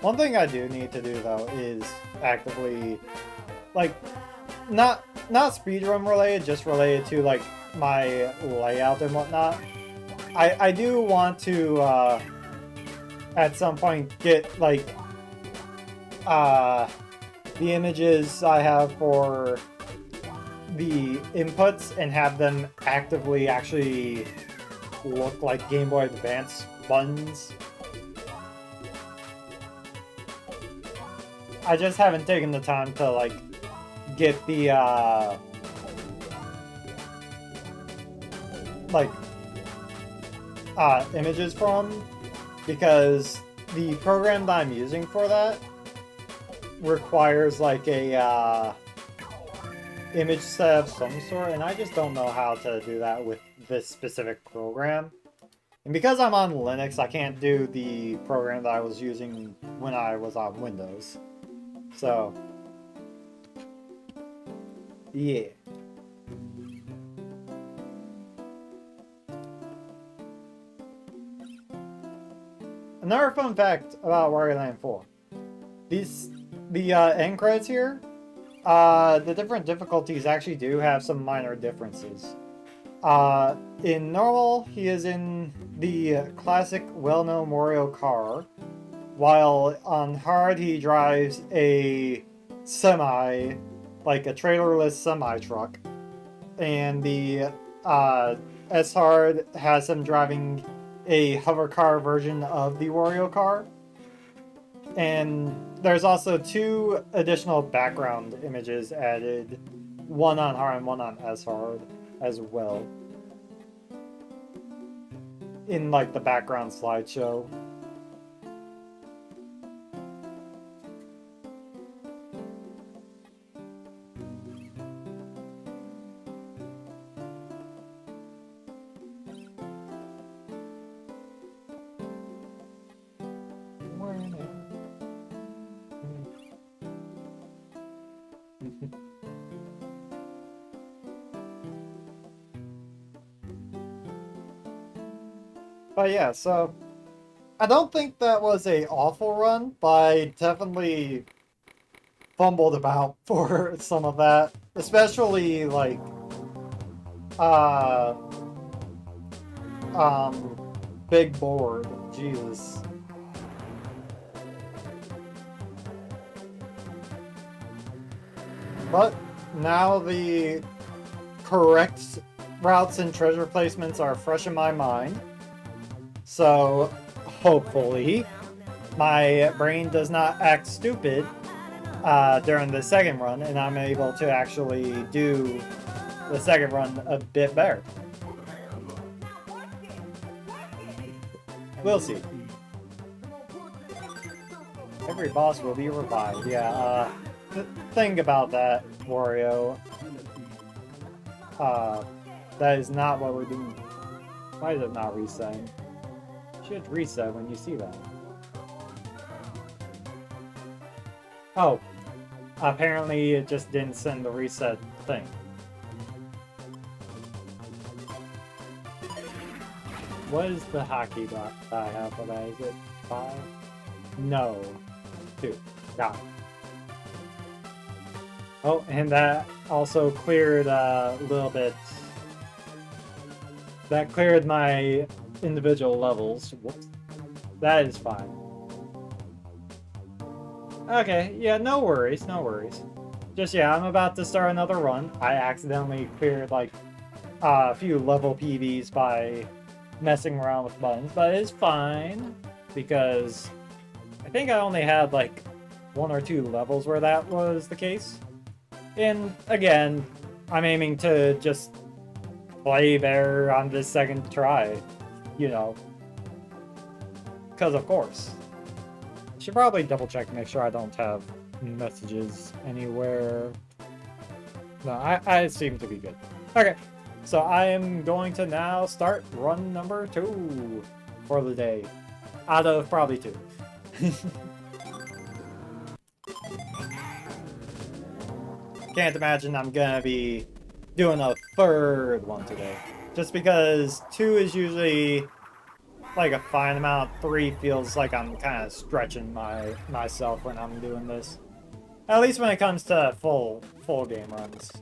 One thing I do need to do though is actively, like, not speedrun related, just related to like my layout and whatnot. I do want to at some point get like the images I have for the inputs and have them actively actually look like Game Boy Advance buttons. I just haven't taken the time to like get the images from, because the program that I'm using for that requires like a image set of some sort, and I just don't know how to do that with this specific program. And because I'm on Linux, I can't do the program that I was using when I was on Windows. So, yeah. Another fun fact about Wario Land 4. The end credits here, the different difficulties actually do have some minor differences. In normal, he is in the classic well-known Wario car, while on hard he drives a semi, like a trailerless semi-truck. And the S-hard has him driving a hover car version of the Wario car. And there's also 2 additional background images added, one on hard and one on S-hard as well, in like the background slideshow. But yeah, so I don't think that was a awful run, but I definitely fumbled about for some of that, especially like big board. Jesus. But now the correct routes and treasure placements are fresh in my mind. So, hopefully, my brain does not act stupid during the second run, and I'm able to actually do the second run a bit better. We'll see. Every boss will be revived. Yeah, think about that, Wario. That is not what we're doing. Why is it not resetting? Should reset when you see that. Oh, apparently it just didn't send the reset thing. What is the hockey block that I have for that? Is it 5? No. 2. Got it. Oh, and that also cleared a little bit. That cleared my individual levels. Whoops. That is fine. Okay, yeah, no worries, no worries. Just, yeah, I'm about to start another run. I accidentally cleared, like, a few level PBs by messing around with buttons, but it's fine, because I think I only had, like, 1 or 2 levels where that was the case. And, again, I'm aiming to just play better on this second try. You know, because of course. Should probably double check to make sure I don't have messages anywhere. No, I seem to be good. Okay, so I am going to now start run number 2 for the day. Out of probably 2. Can't imagine I'm gonna be doing a 3rd one today. Just because 2 is usually like a fine amount. 3 feels like I'm kind of stretching myself when I'm doing this. At least when it comes to full game runs.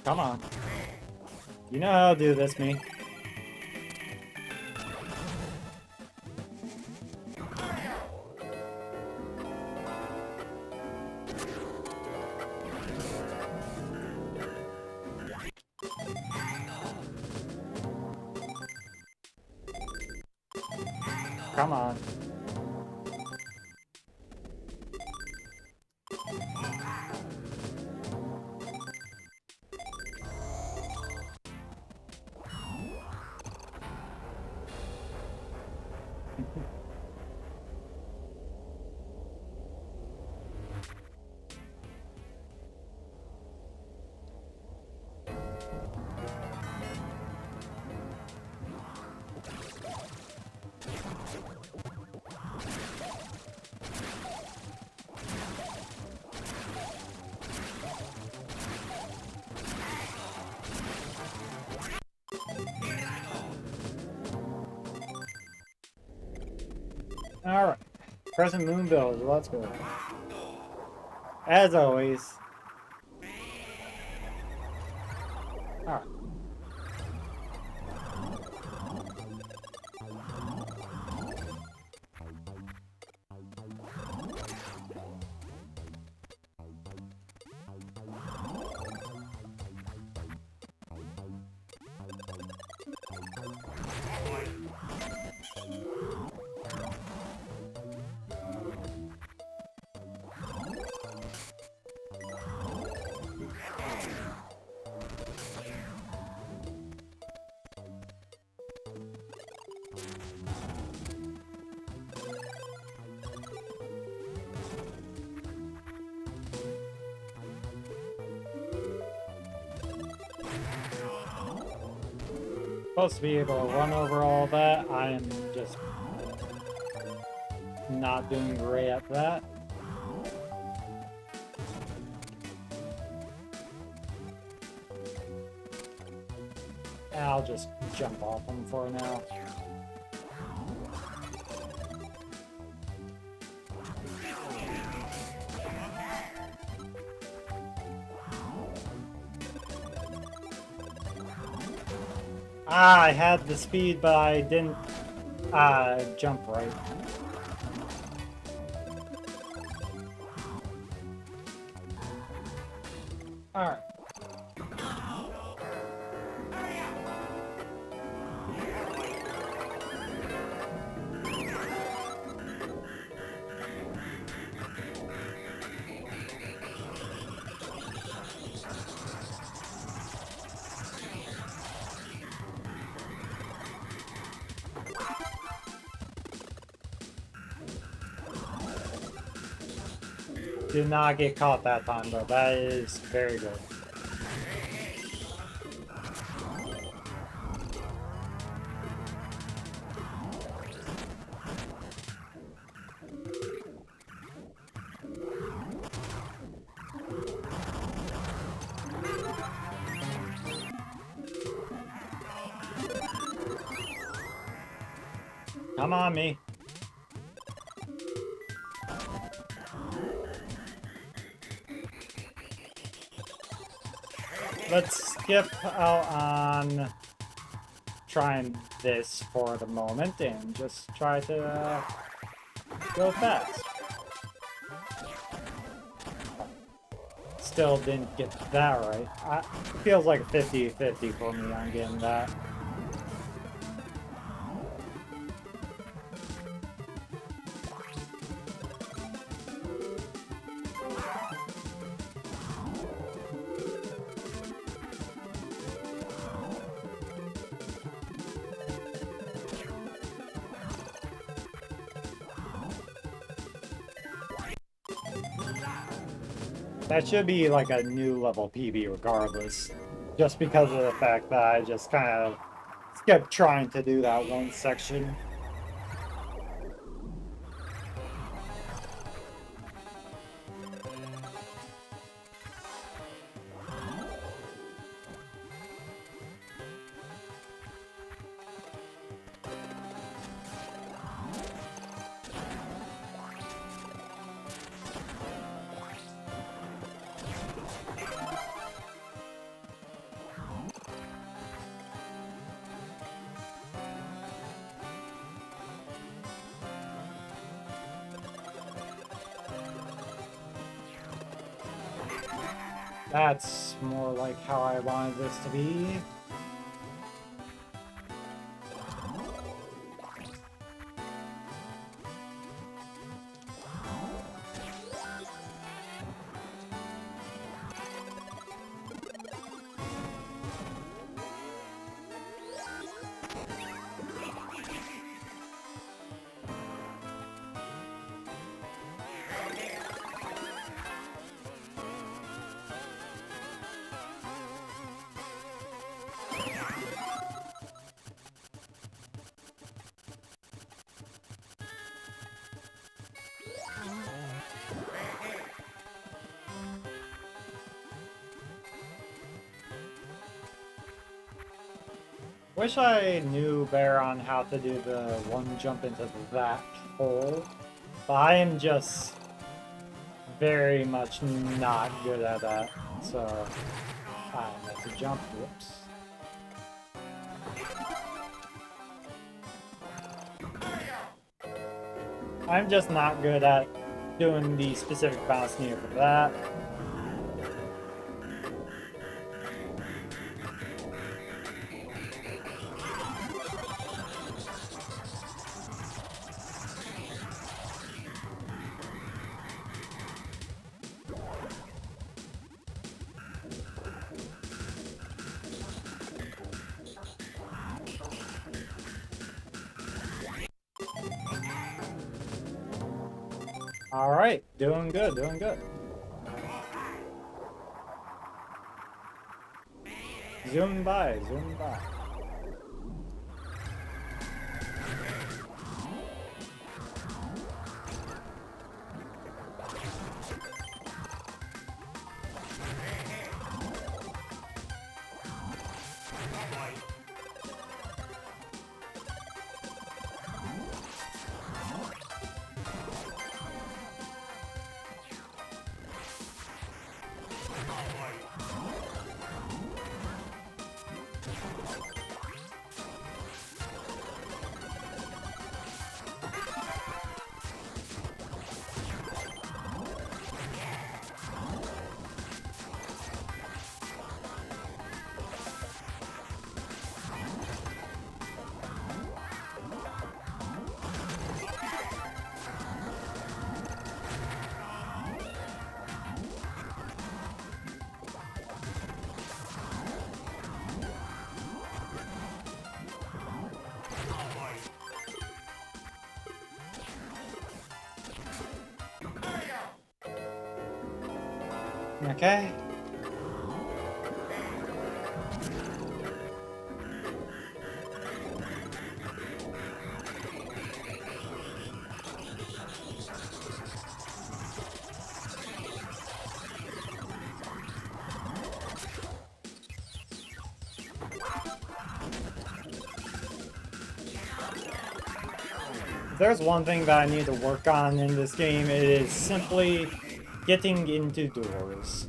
Come on. You know how to do this, me. Come on. Alright. Crescent Moon Village, let's go. As always. Alright. Supposed to be able to run over all that. I am just not doing great at that. I'll just jump off them for now. Ah, I had the speed, but I didn't jump right. Alright. Did not get caught that time, though. That is very good. Come on, me. Let's skip out on trying this for the moment and just try to go fast. Still didn't get that right. It feels like 50-50 for me on getting that. That should be like a new level PB regardless. Just because of the fact that I just kind of kept trying to do that one section. That's more like how I wanted this to be. Wish I knew better on how to do the one jump into that hole, but I am just very much not good at that, so I meant to jump. Whoops. I'm just not good at doing the specific bounce needed for that. Alright, doing good, doing good. Zoom by, zoom by. Okay. If there's one thing that I need to work on in this game, it is simply getting into doors.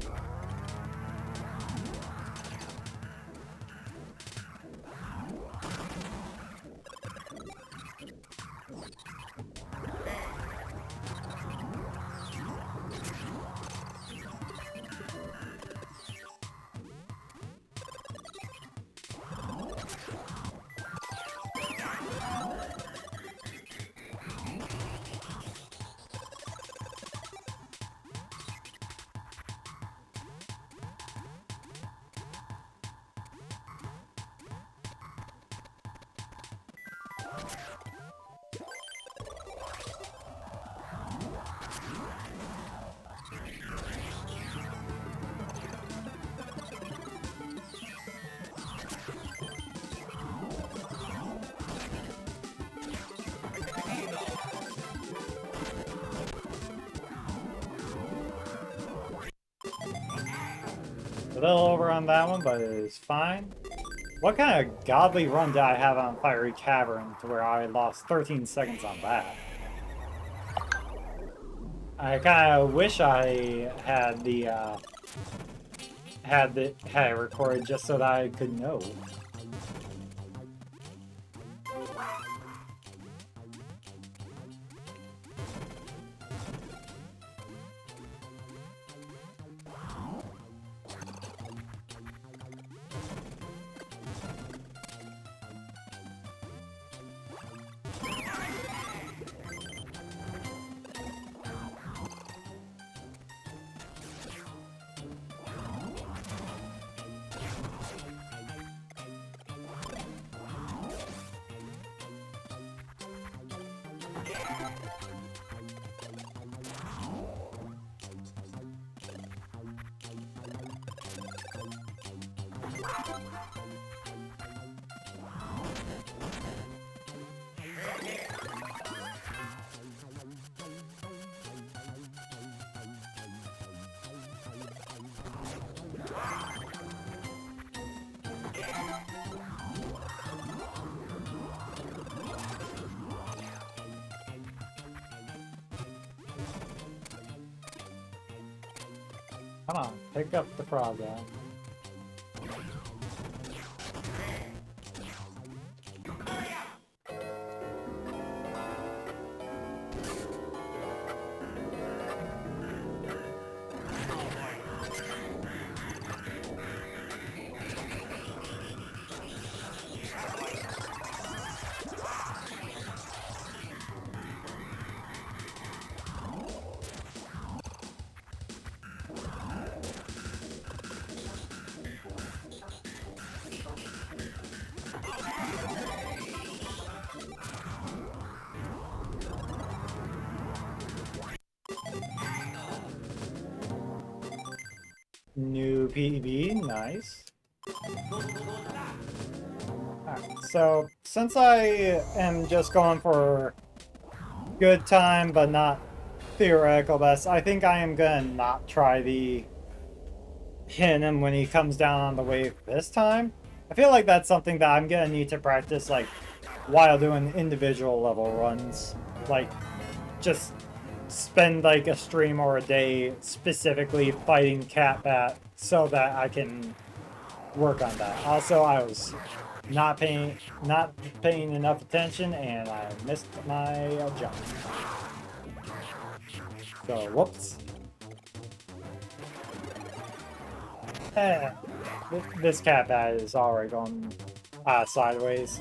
A little over on that one, but it is fine. What kind of godly run did I have on Fiery Cavern to where I lost 13 seconds on that? I kind of wish I had had it recorded just so that I could know. Come on, pick up the frog guy. New PB, nice. Alright, so since I am just going for good time but not theoretical best, I think I am gonna not try the hit him when he comes down on the wave this time. I feel like that's something that I'm gonna need to practice like while doing individual level runs. Like just spend like a stream or a day specifically fighting Catbat so that I can work on that. Also, I was not paying enough attention and I missed my jump. So whoops. This Catbat is already going sideways.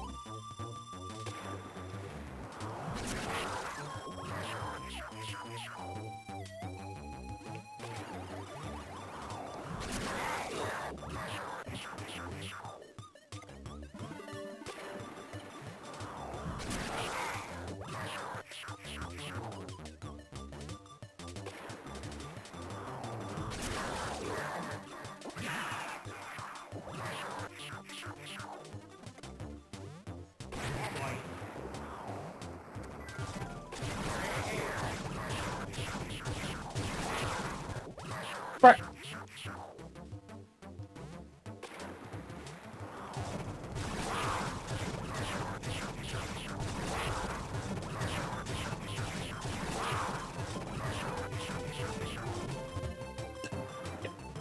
Right.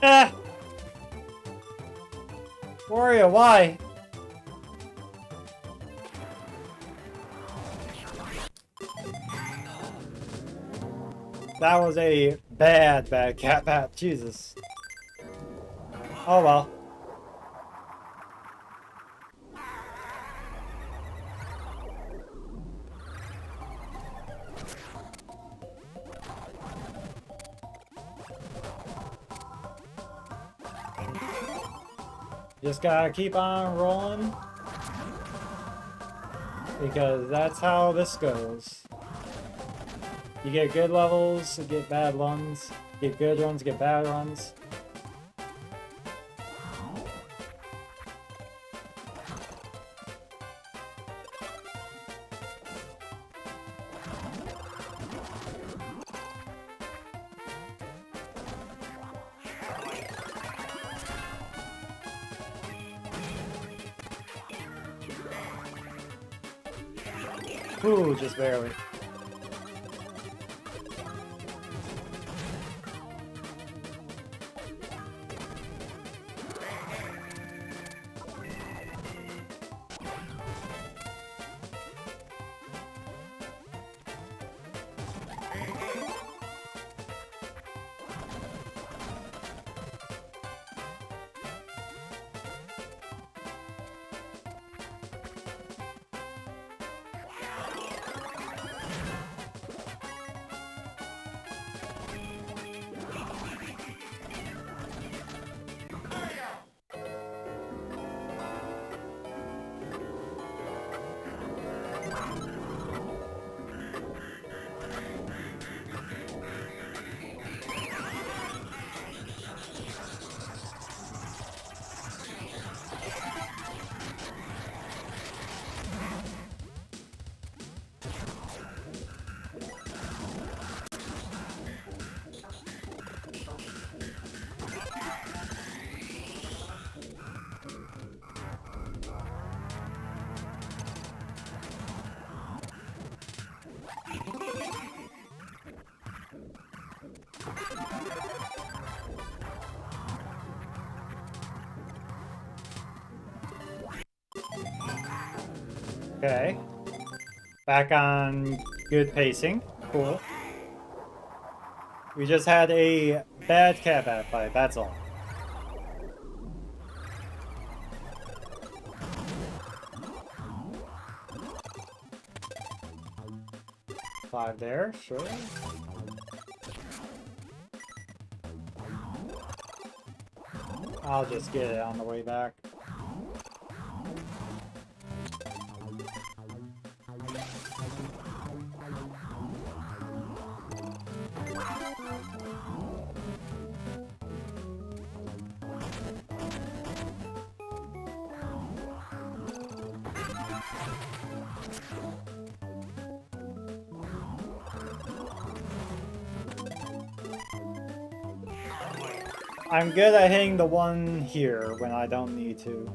Ah! Wario, why? That was a bad cat bat. Jesus. Oh well. Just gotta keep on rolling. Because that's how this goes. You get good levels, you get bad runs. You get good runs, get bad runs. Ooh, just barely. Okay. Back on good pacing. Cool. We just had a bad cat bat fight, that's all. Five there, sure. I'll just get it on the way back. I'm good at hitting the one here when I don't need to.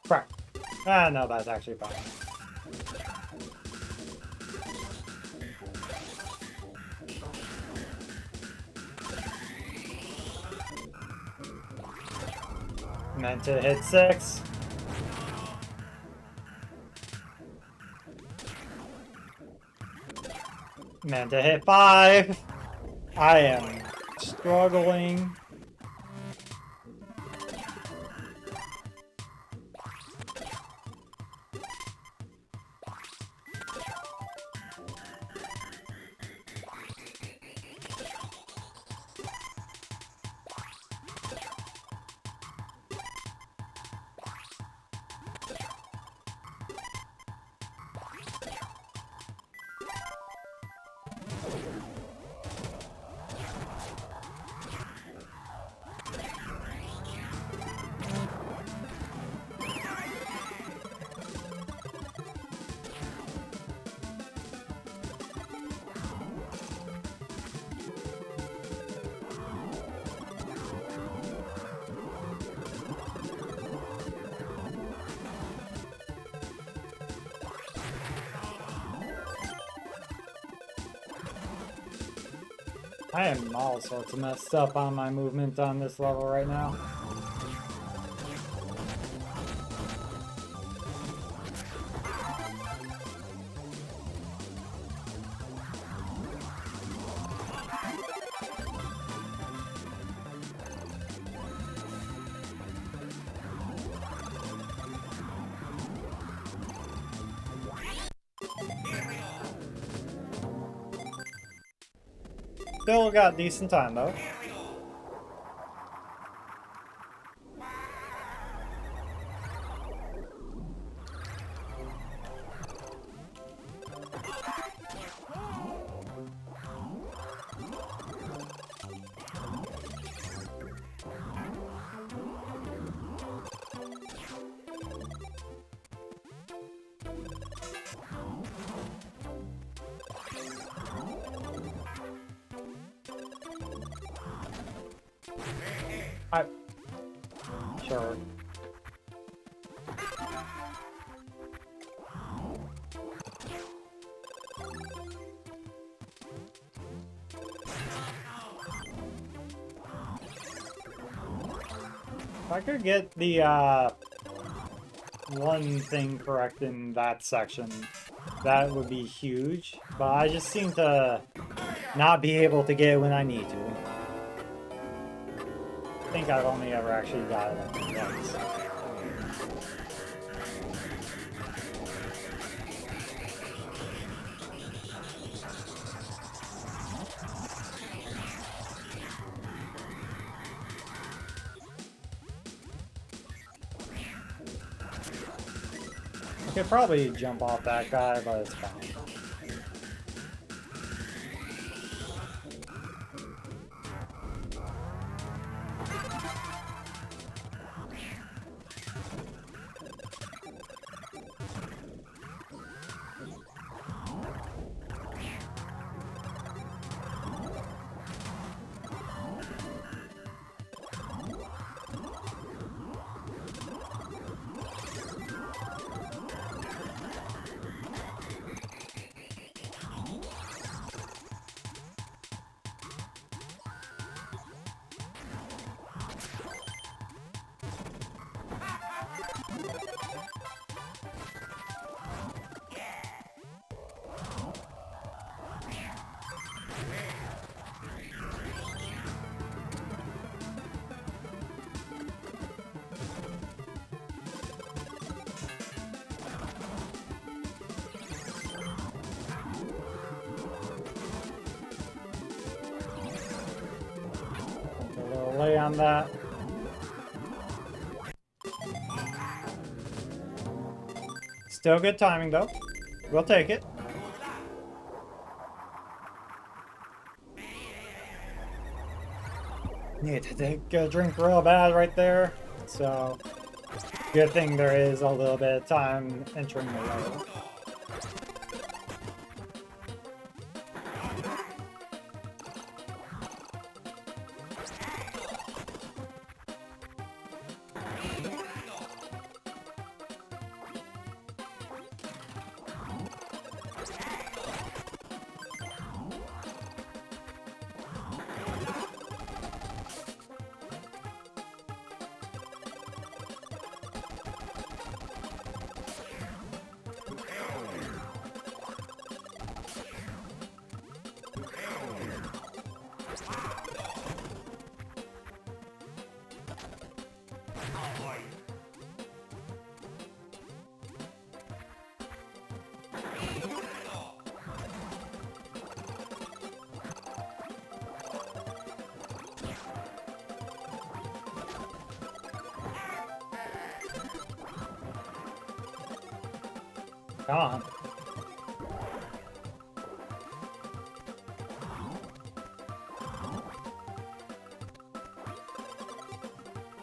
Crap. Ah, no, that's actually fine. Meant to hit 6. Meant to hit 5. I am struggling. I am all sorts of messed up on my movement on this level right now. Still got decent time though. Sure. If I could get the one thing correct in that section, that would be huge. But I just seem to not be able to get it when I need to. I think I've only ever actually got it once. I could probably jump off that guy, but it's fine. A little lay on that. Still good timing though. We'll take it. Need to take a drink real bad right there. So, good thing there is a little bit of time entering the level. Come on.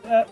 Uh,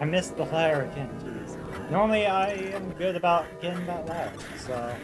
I missed the ladder again, jeez. Normally I am good about getting that ladder, so...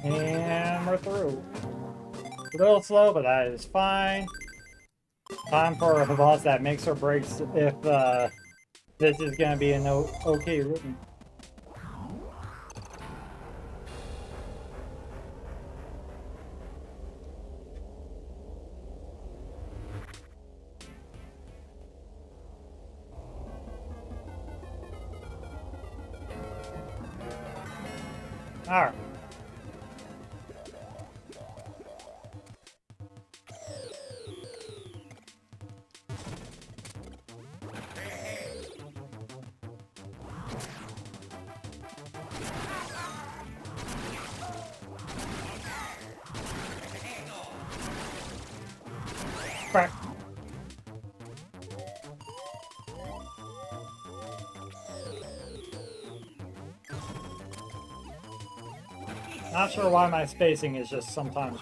And we're through. A little slow, but that is fine. Time for a boss that makes or breaks if this is gonna be an okay route. Alright. Crack. Not sure why my spacing is just sometimes.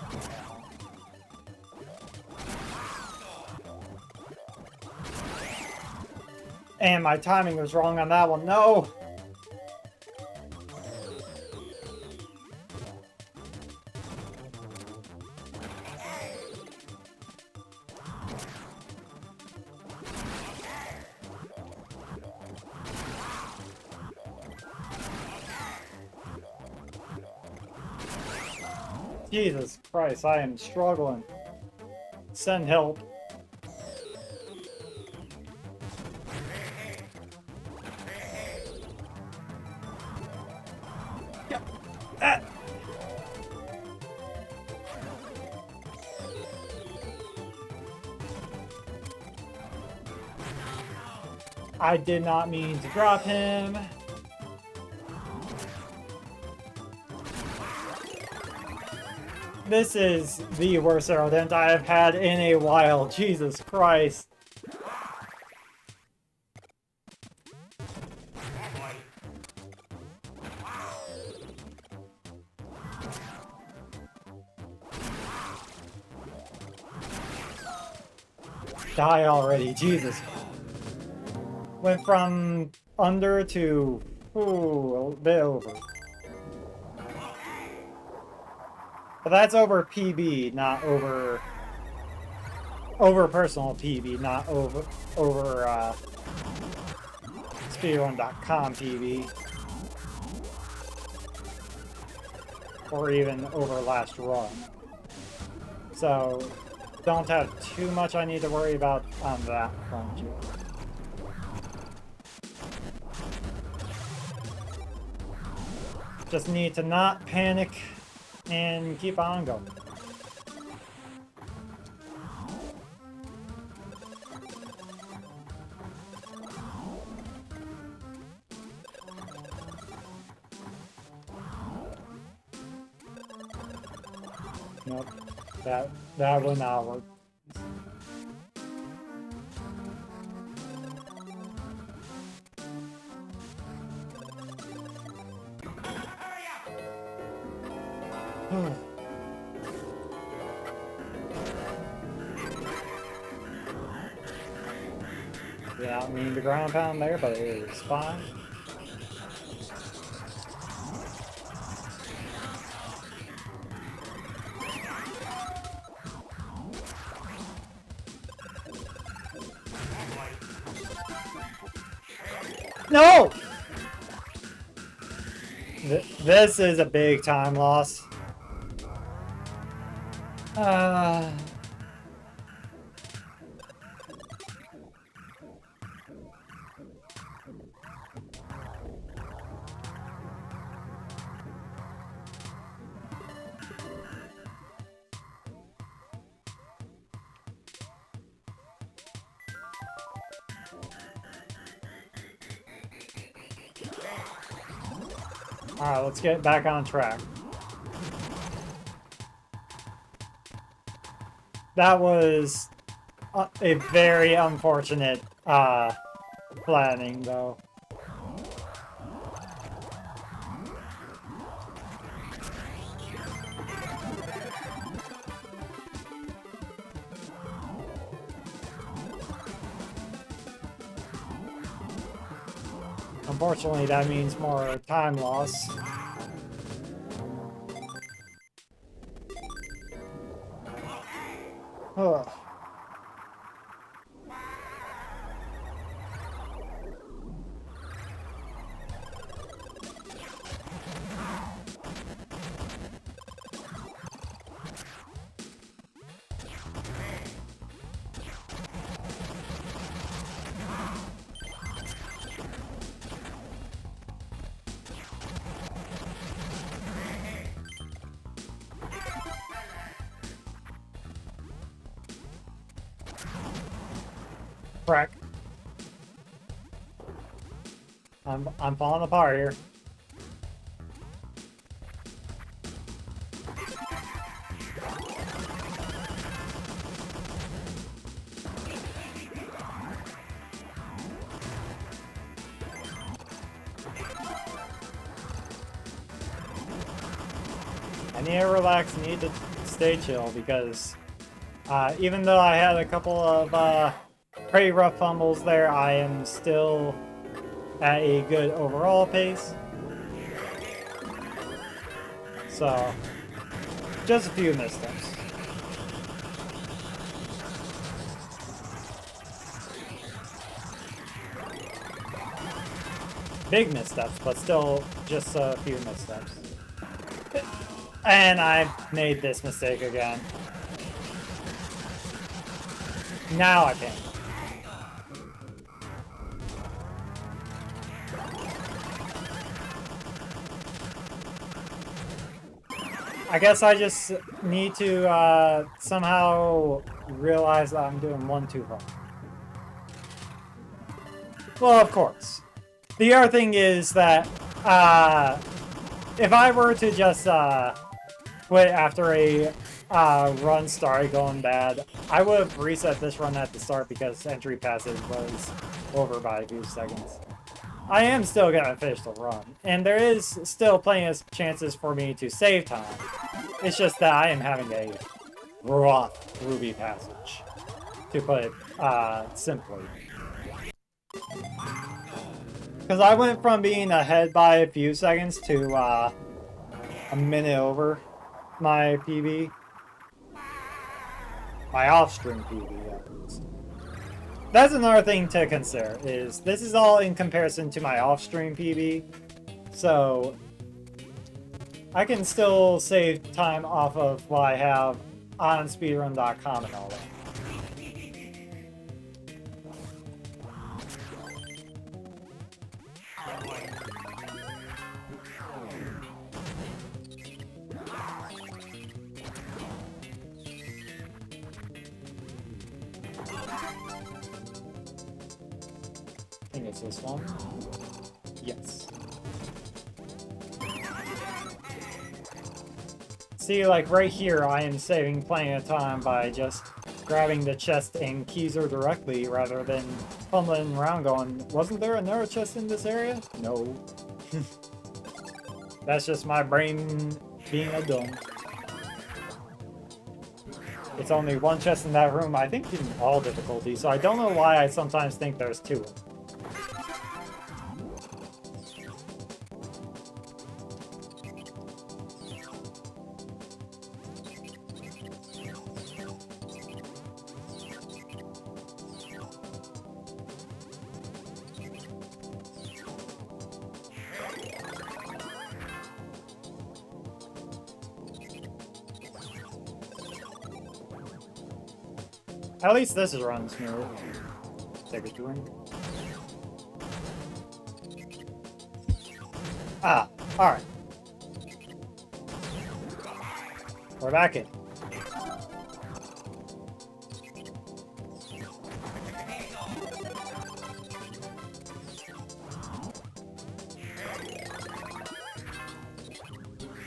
And my timing was wrong on that one. No! Jesus Christ, I am struggling. Send help. Ah. I did not mean to drop him. This is the worst Aerodent I have had in a while. Jesus Christ. Die already, Jesus. Went from under to, ooh, a bit over. But that's over PB, not over personal PB, not over speedrun.com PB. Or even over last run. So don't have too much I need to worry about on that front. Just need to not panic and keep on going. Nope, that will not work. Yeah, I mean the ground pound there, but it was fine. No! This is a big time loss. Uh... Alright, let's get back on track. That was a very unfortunate planning, though. Unfortunately, that means more time loss. Ugh. Crack. I'm falling apart here. I need to relax, need to stay chill because even though I had a couple of pretty rough fumbles there, I am still at a good overall pace. So, just a few missteps. Big missteps, but still just a few missteps. And I made this mistake again. Now I can. I guess I just need to somehow realize that I'm doing one too far. Well, of course. The other thing is that if I were to just quit after a run started going bad, I would have reset this run at the start because entry passage was over by a few seconds. I am still gonna finish the run, and there is still plenty of chances for me to save time. It's just that I am having a rough Ruby passage, to put it simply. Because I went from being ahead by a few seconds to a minute over my PB. My off-stream PB, at least. That's another thing to consider, is this is all in comparison to my off-stream PB. So, I can still save time off of what I have on speedrun.com and all that. I think it's this one. Yes. See, like right here, I am saving plenty of time by just grabbing the chest and Keyser directly rather than fumbling around going, wasn't there another chest in this area? No. That's just my brain being a dumb. It's only one chest in that room, I think in all difficulties, so I don't know why I sometimes think there's two. At least this is running smooth. Take a drink. Ah, alright. We're back in.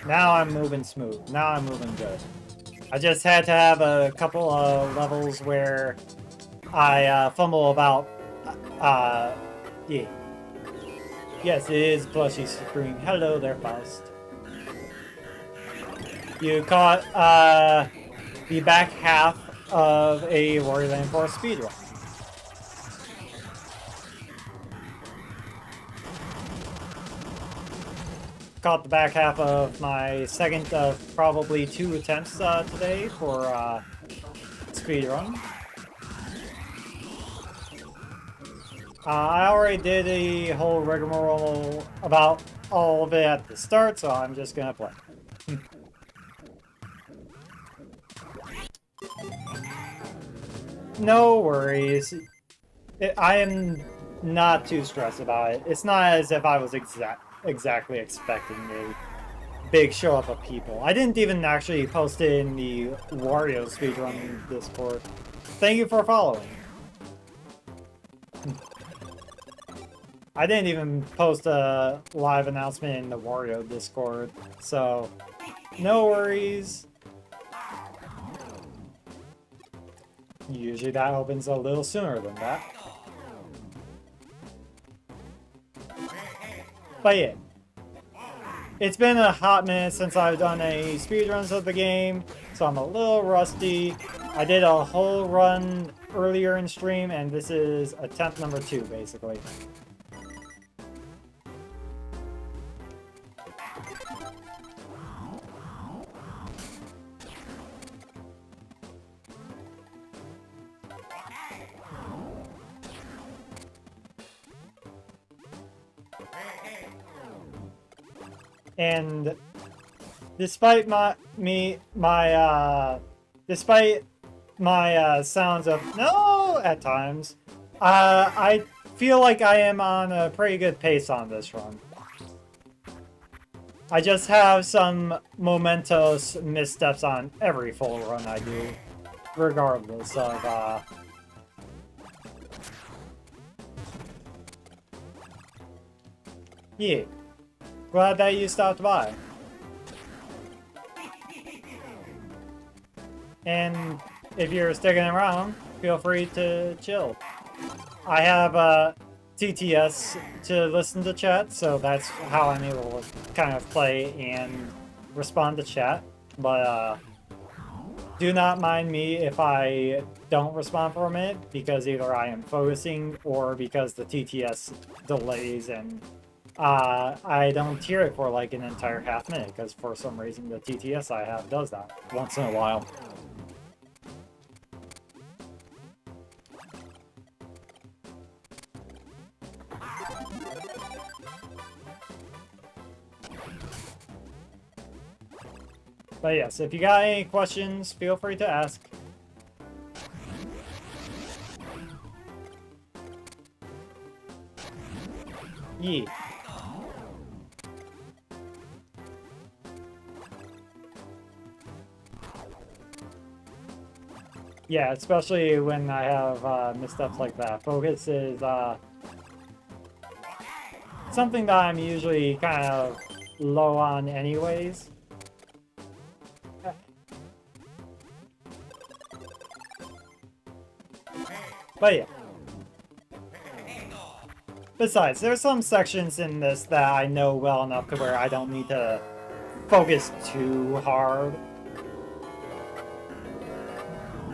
Now I'm moving smooth. Now I'm moving good. I just had to have a couple of levels where I fumble about. Yeah. Yes, it is Plushy Screen. Hello there, Faust. You caught the back half of a Wario Land 4 speedrun. Caught the back half of my second of probably 2 attempts today for speedrun. I already did a whole rigmarole about all of it at the start, so I'm just gonna play. No worries. I am not too stressed about it. It's not as if I was exactly expecting a big show up of people. I didn't even actually post it in the Wario speedrun Discord. Thank you for following. I didn't even post a live announcement in the Wario Discord, so no worries. Usually that opens a little sooner than that. But yeah. It's been a hot minute since I've done any speedruns of the game, so I'm a little rusty. I did a whole run earlier in stream, and this is attempt number 2, basically. And despite despite my sounds of no at times, I feel like I am on a pretty good pace on this run. I just have some momentous missteps on every full run I do, regardless of yeah. Glad that you stopped by. And if you're sticking around, feel free to chill. I have TTS to listen to chat, so that's how I'm able to kind of play and respond to chat. But do not mind me if I don't respond for a minute, because either I am focusing or because the TTS delays and I don't hear it for like an entire half minute, because for some reason the TTS I have does that once in a while. But yes, if you got any questions, feel free to ask. Yeah. Yeah, especially when I have missteps like that. Focus is something that I'm usually kind of low on anyways. But yeah. Besides, there's some sections in this that I know well enough to where I don't need to focus too hard.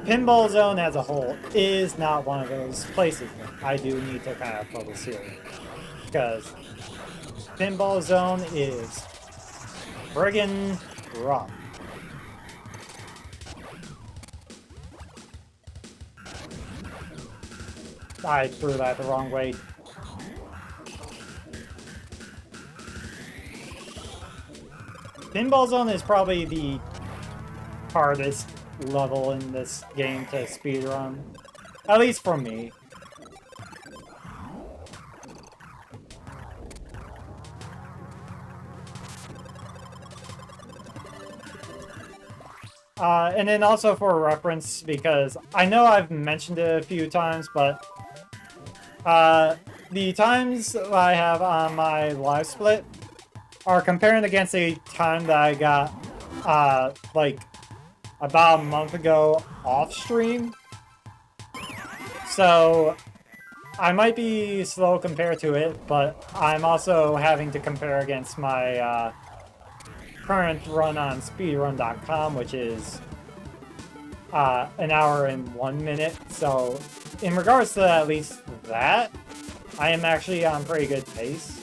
Pinball Zone as a whole is not one of those places that I do need to kind of focus here. Because Pinball Zone is friggin' rough. I threw that the wrong way. Pinball Zone is probably the hardest level in this game to speedrun. At least for me. And then also for reference, because I know I've mentioned it a few times, but the times that I have on my live split are comparing against a time that I got like about a month ago off stream. So I might be slow compared to it, but I'm also having to compare against my current run on speedrun.com, which is an hour and 1 minute. So in regards to at least that, I am actually on pretty good pace.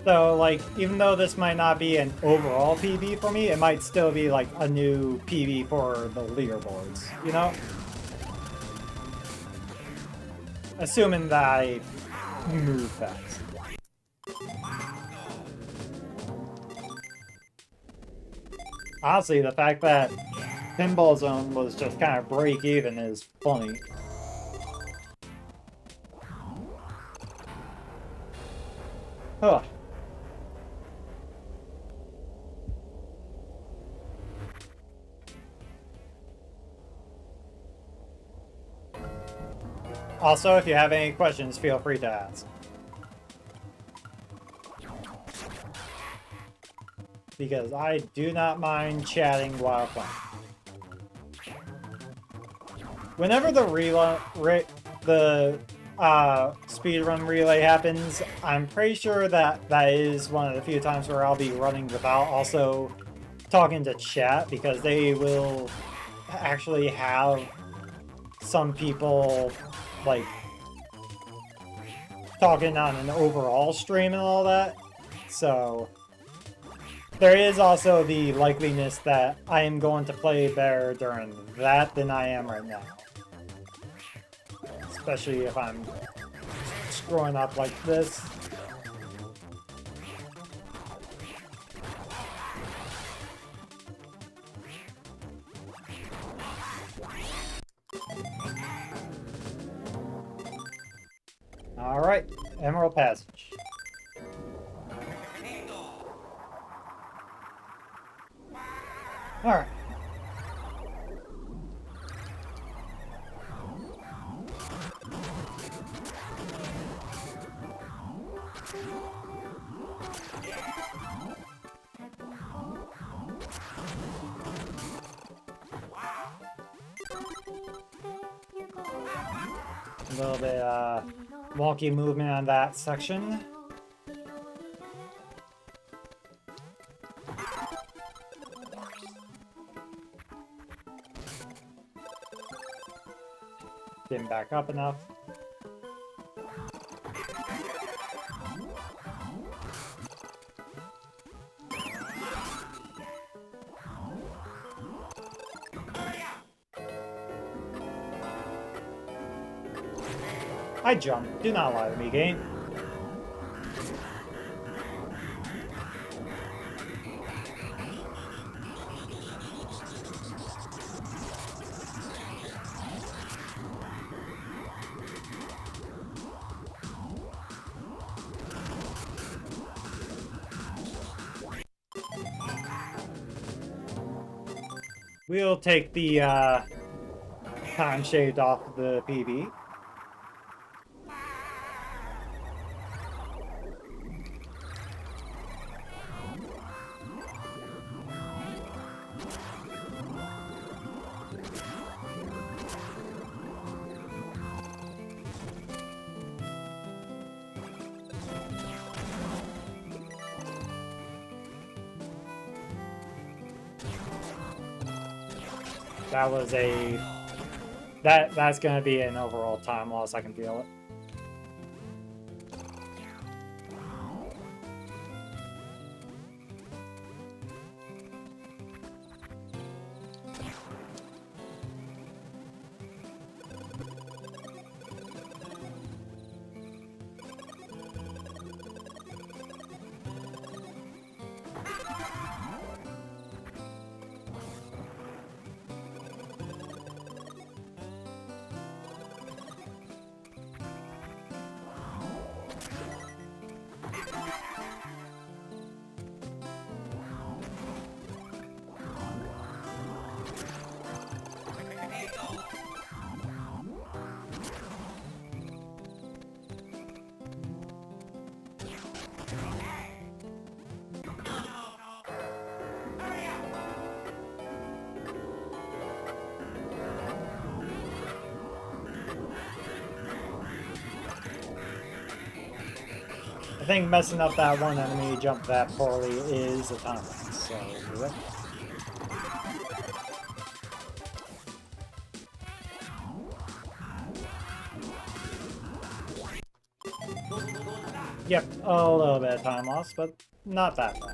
So, like, even though this might not be an overall PB for me, it might still be, like, a new PB for the leaderboards, you know? Assuming that I move fast. Honestly, the fact that Pinball Zone was just kind of break-even is funny. Huh. Also, if you have any questions, feel free to ask. Because I do not mind chatting while playing. Whenever the speedrun relay happens, I'm pretty sure that that is one of the few times where I'll be running without also talking to chat, because they will actually have some people like talking on an overall stream and all that. So there is also the likeliness that I am going to play better during that than I am right now. Especially if I'm screwing up like this. Alright, Emerald Passage. Alright. A little bit wonky movement on that section. Didn't back up enough. I jumped. Do not lie to me, game. We'll take the time shaved off the PB. That was a... That's gonna be an overall time loss, I can feel it. I think messing up that one enemy jump that poorly is a time loss, so you're right. Yep, a little bit of time loss, but not that bad.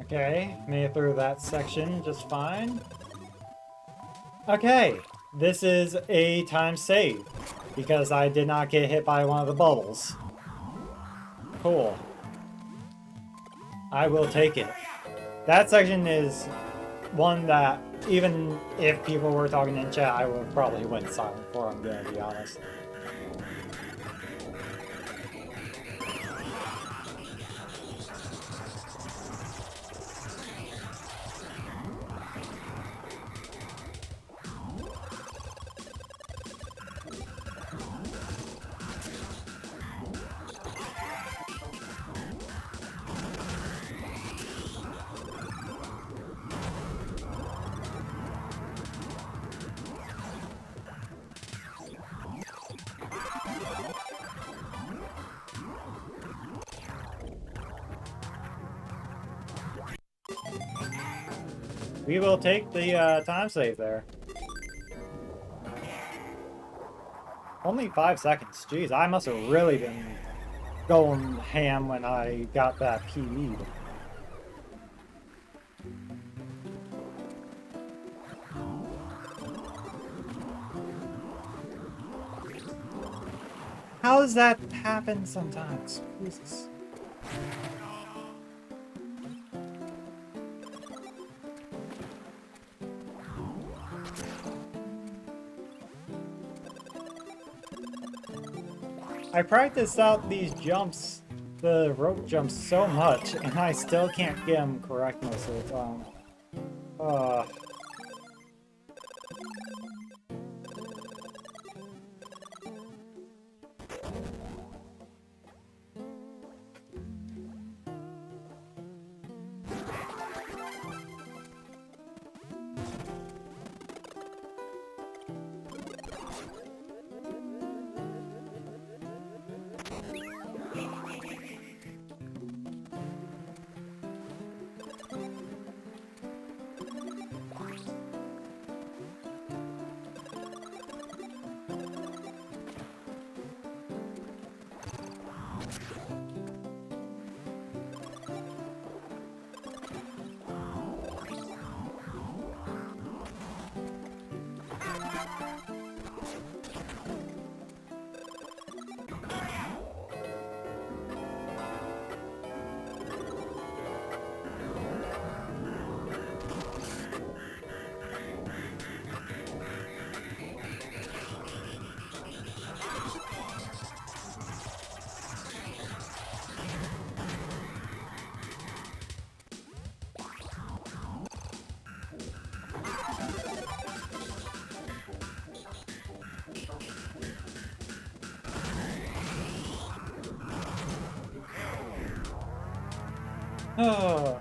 Okay, made it through that section just fine. Okay, this is a time save because I did not get hit by one of the bubbles. Cool. I will take it. That section is one that, even if people were talking in chat, I would probably went silent for, I'm gonna be honest. We will take the time save there. Only 5 seconds. Jeez, I must have really been going ham when I got that PB. How does that happen sometimes? Jesus. I practiced out these jumps, the rope jumps, so much, and I still can't get them correct most of the time. Oh.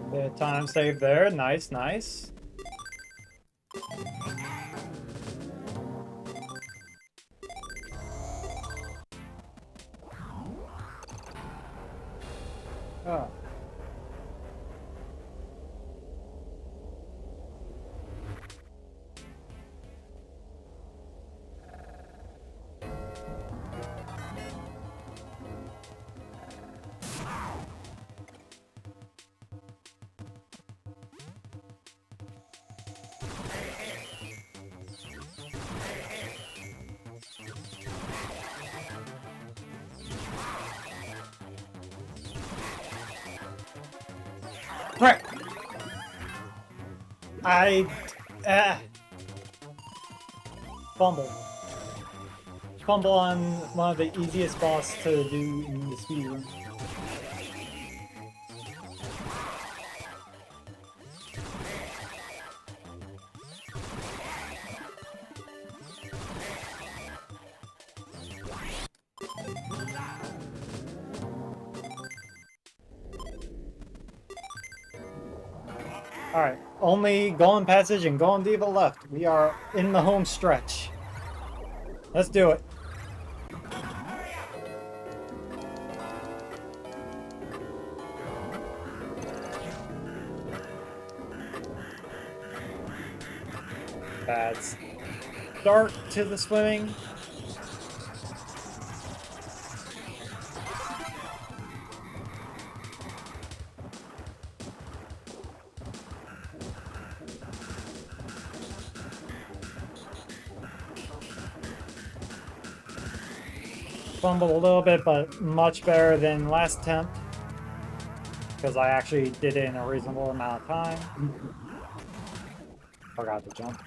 The time save there. Nice, nice. Oh. Right. I fumble. Fumble on one of the easiest boss to do in the speedrun. Alright, only Golden Passage and Golden Diva left. We are in the home stretch. Let's do it. Bad start to the swimming. Fumbled a little bit, but much better than last attempt. Because I actually did it in a reasonable amount of time. Forgot to jump.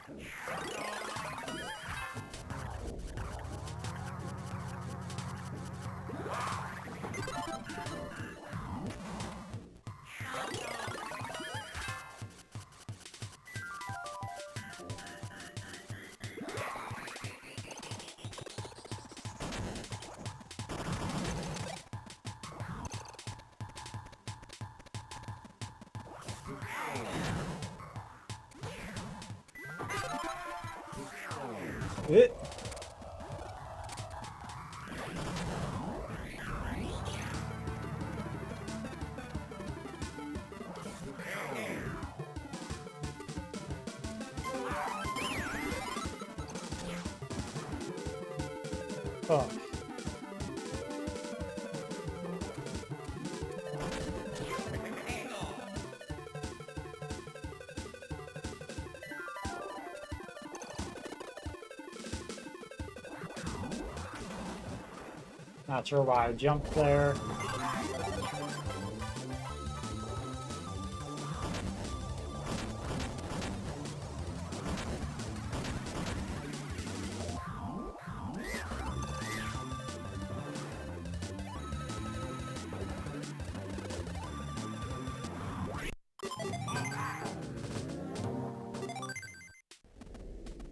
It. Oh. Not sure why I jumped there.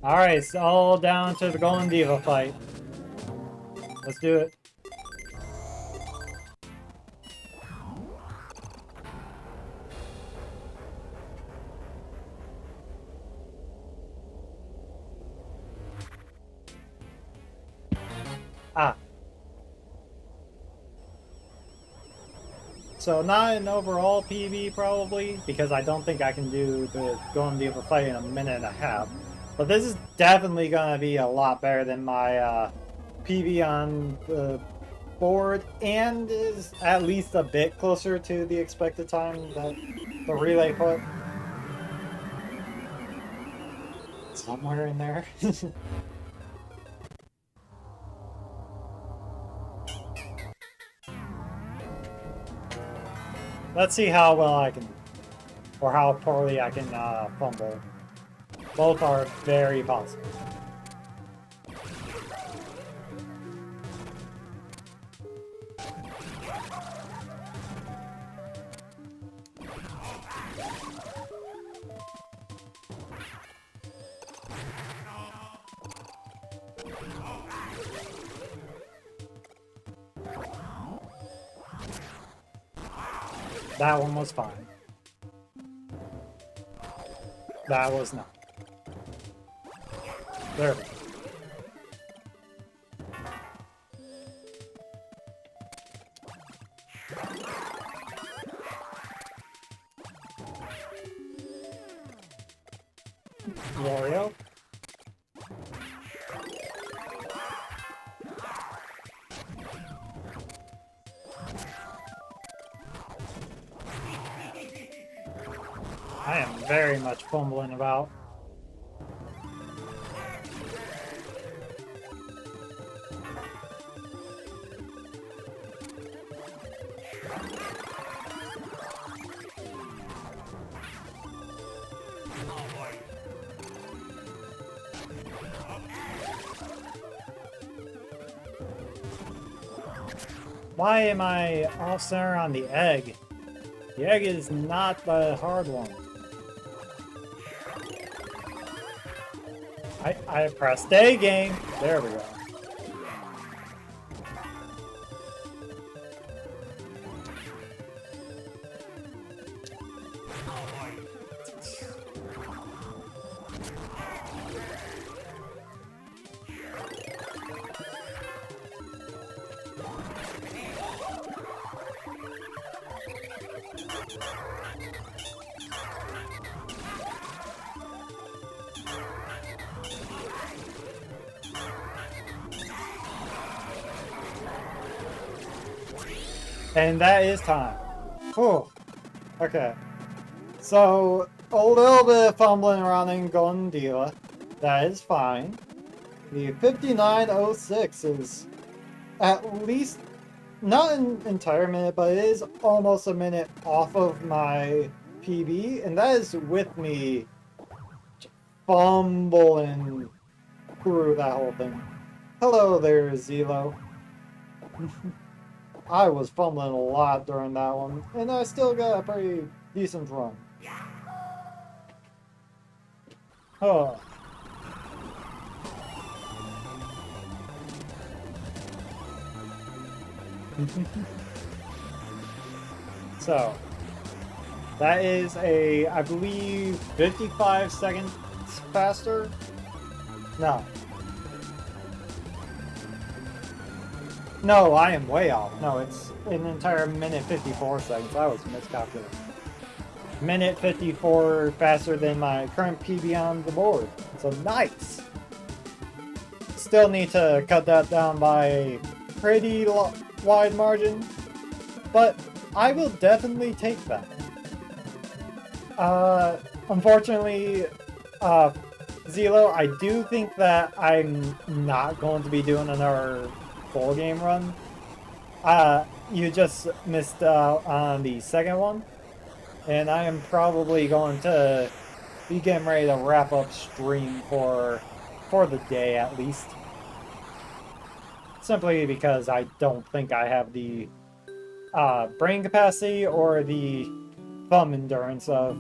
Alright, it's all down to the Golden Diva fight. Let's do it. Ah. So not an overall PB probably, because I don't think I can do the Golden Diva fight in a minute and a half. But this is definitely gonna be a lot better than my PB on the board, and is at least a bit closer to the expected time that the relay put. Somewhere in there. Let's see how well I can, or how poorly I can fumble. Both are very possible. That one was fine. That was not. There we go. Wario. I am very much fumbling about. Why am I off center on the egg? The egg is not the hard one. I pressed A game. There we go. And that is time. Whew. Okay. So, a little bit of fumbling around in Golden Diva. That is fine. The 5906 is at least, not an entire minute, but it is almost a minute off of my PB. And that is with me fumbling through that whole thing. Hello there, Zelo. I was fumbling a lot during that one, and I still got a pretty decent run. Oh. So, that is a, I believe, 55 seconds faster? No. No, I am way off. No, it's an entire minute 54 seconds. I was miscalculating. Minute 54 faster than my current PB on the board. So nice! Still need to cut that down by a pretty wide margin, but I will definitely take that. Unfortunately, Zelo, I do think that I'm not going to be doing another full game run. You just missed out on the second one, and I am probably going to be getting ready to wrap up stream for the day at least. Simply because I don't think I have the brain capacity or the thumb endurance of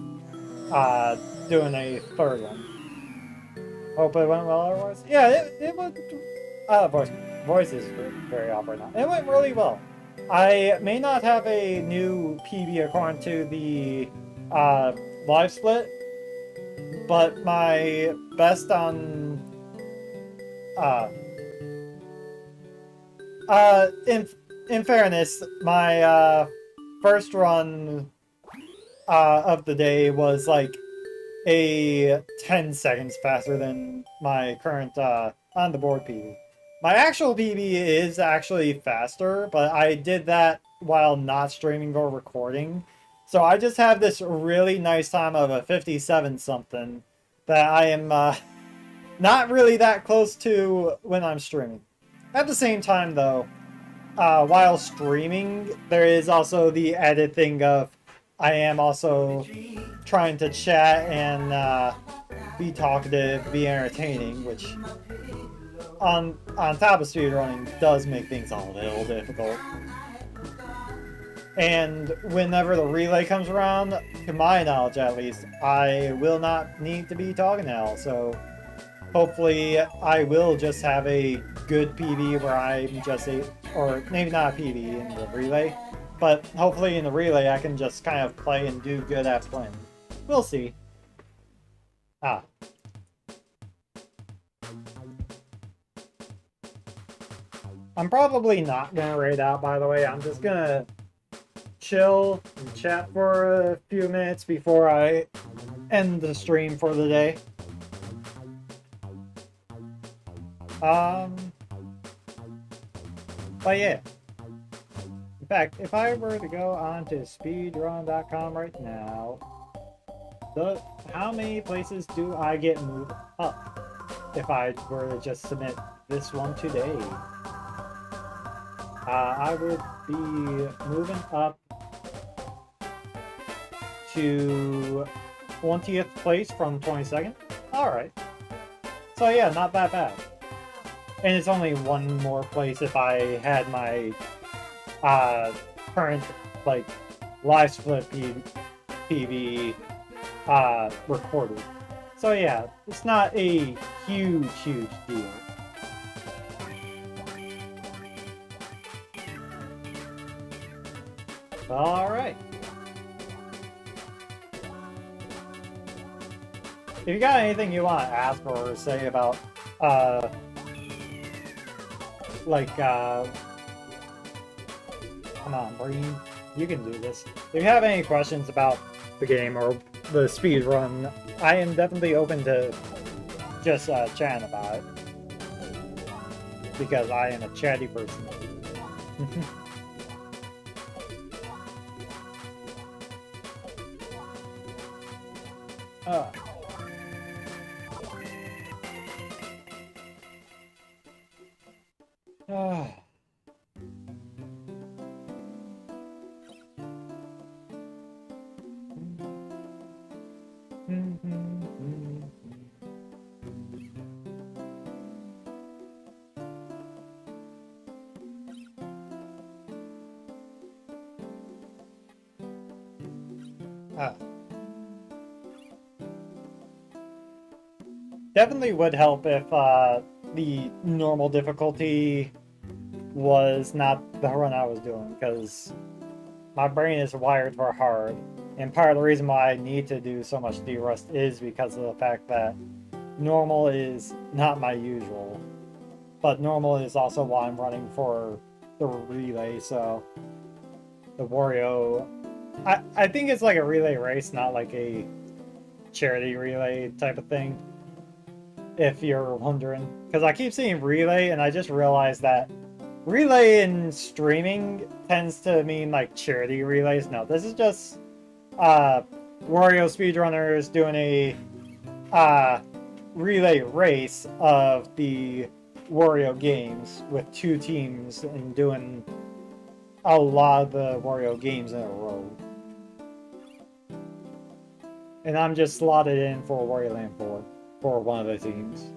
doing a third one. Hope it went well otherwise. Yeah, it went. Voice is very off right now. It went really well. I may not have a new PB according to the live split, but my best on in fairness, my first run of the day was like a 10 seconds faster than my current on the board PB. My actual PB is actually faster, but I did that while not streaming or recording. So I just have this really nice time of a 57 something that I am not really that close to when I'm streaming. At the same time though, while streaming, there is also the added thing of I am also trying to chat and be talkative, be entertaining, which on top of speedrunning does make things a little difficult. And whenever the relay comes around, to my knowledge at least, I will not need to be talking now. So hopefully I will just have a good PB where I'm just a, or maybe not a PB in the relay, but hopefully in the relay I can just kind of play and do good at playing. We'll see. Ah. I'm probably not gonna raid out, by the way. I'm just gonna chill and chat for a few minutes before I end the stream for the day. But yeah. In fact, if I were to go on to speedrun.com right now, how many places do I get moved up if I were to just submit this one today? I would be moving up to 20th place from 22nd. Alright. So yeah, not that bad. And it's only one more place if I had my current like live split PV recorded. So yeah, it's not a huge deal. Alright. If you got anything you want to ask or say about, come on, Breen, you can do this. If you have any questions about the game or the speed run, I am definitely open to just chatting about it. Because I am a chatty person. Definitely would help if the normal difficulty was not the run I was doing, because my brain is wired for hard, and part of the reason why I need to do so much Derust is because of the fact that normal is not my usual, but normal is also why I'm running for the relay. So the Wario, I think it's like a relay race, not like a charity relay type of thing, if you're wondering, because I keep seeing relay and I just realized that relay in streaming tends to mean like charity relays. No, this is just Wario speedrunners doing a relay race of the Wario games with two teams and doing a lot of the Wario games in a row. And I'm just slotted in for Wario Land 4 for one of the teams.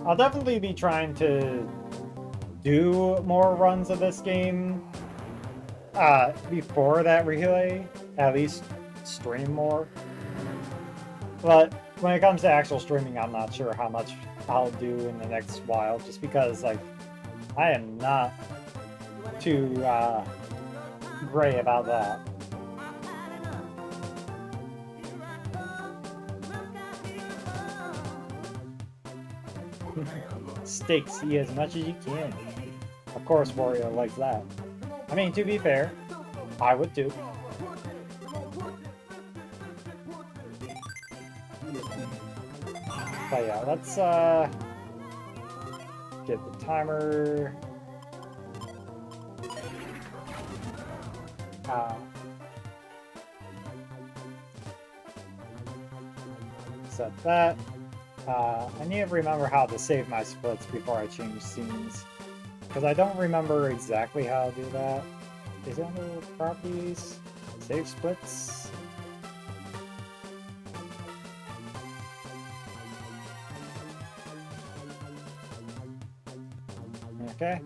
I'll definitely be trying to do more runs of this game before that relay, at least stream more. But when it comes to actual streaming, I'm not sure how much I'll do in the next while, just because like I am not too gray about that. Steaks, eat as much as you can. Of course, Wario likes that. I mean, to be fair, I would too. But yeah, let's get the timer. reset that. I need to remember how to save my splits before I change scenes. Because I don't remember exactly how to do that. Is it under properties? Save splits? Okay.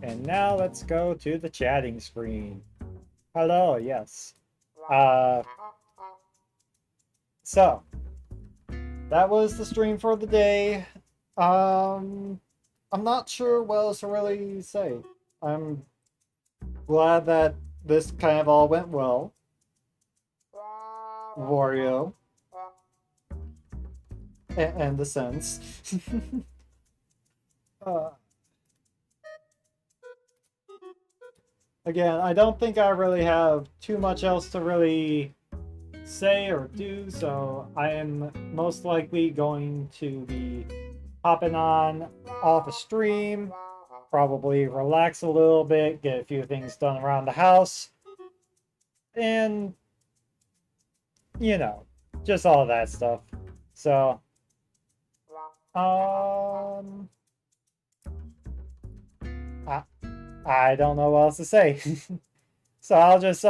And now let's go to the chatting screen. Hello, yes. So that was the stream for the day. I'm not sure what else to really say. I'm glad that this kind of all went well. Wario. And the sense. uh, Again, I don't think I really have too much else to really say or do, so I am most likely going to be hopping on off a stream, probably relax a little bit, get a few things done around the house, and, you know, just all that stuff. So, I, I don't know what else to say. So I'll just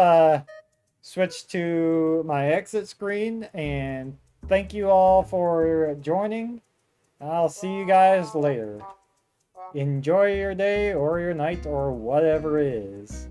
switch to my exit screen and thank you all for joining. I'll see you guys later. Enjoy your day or your night or whatever it is.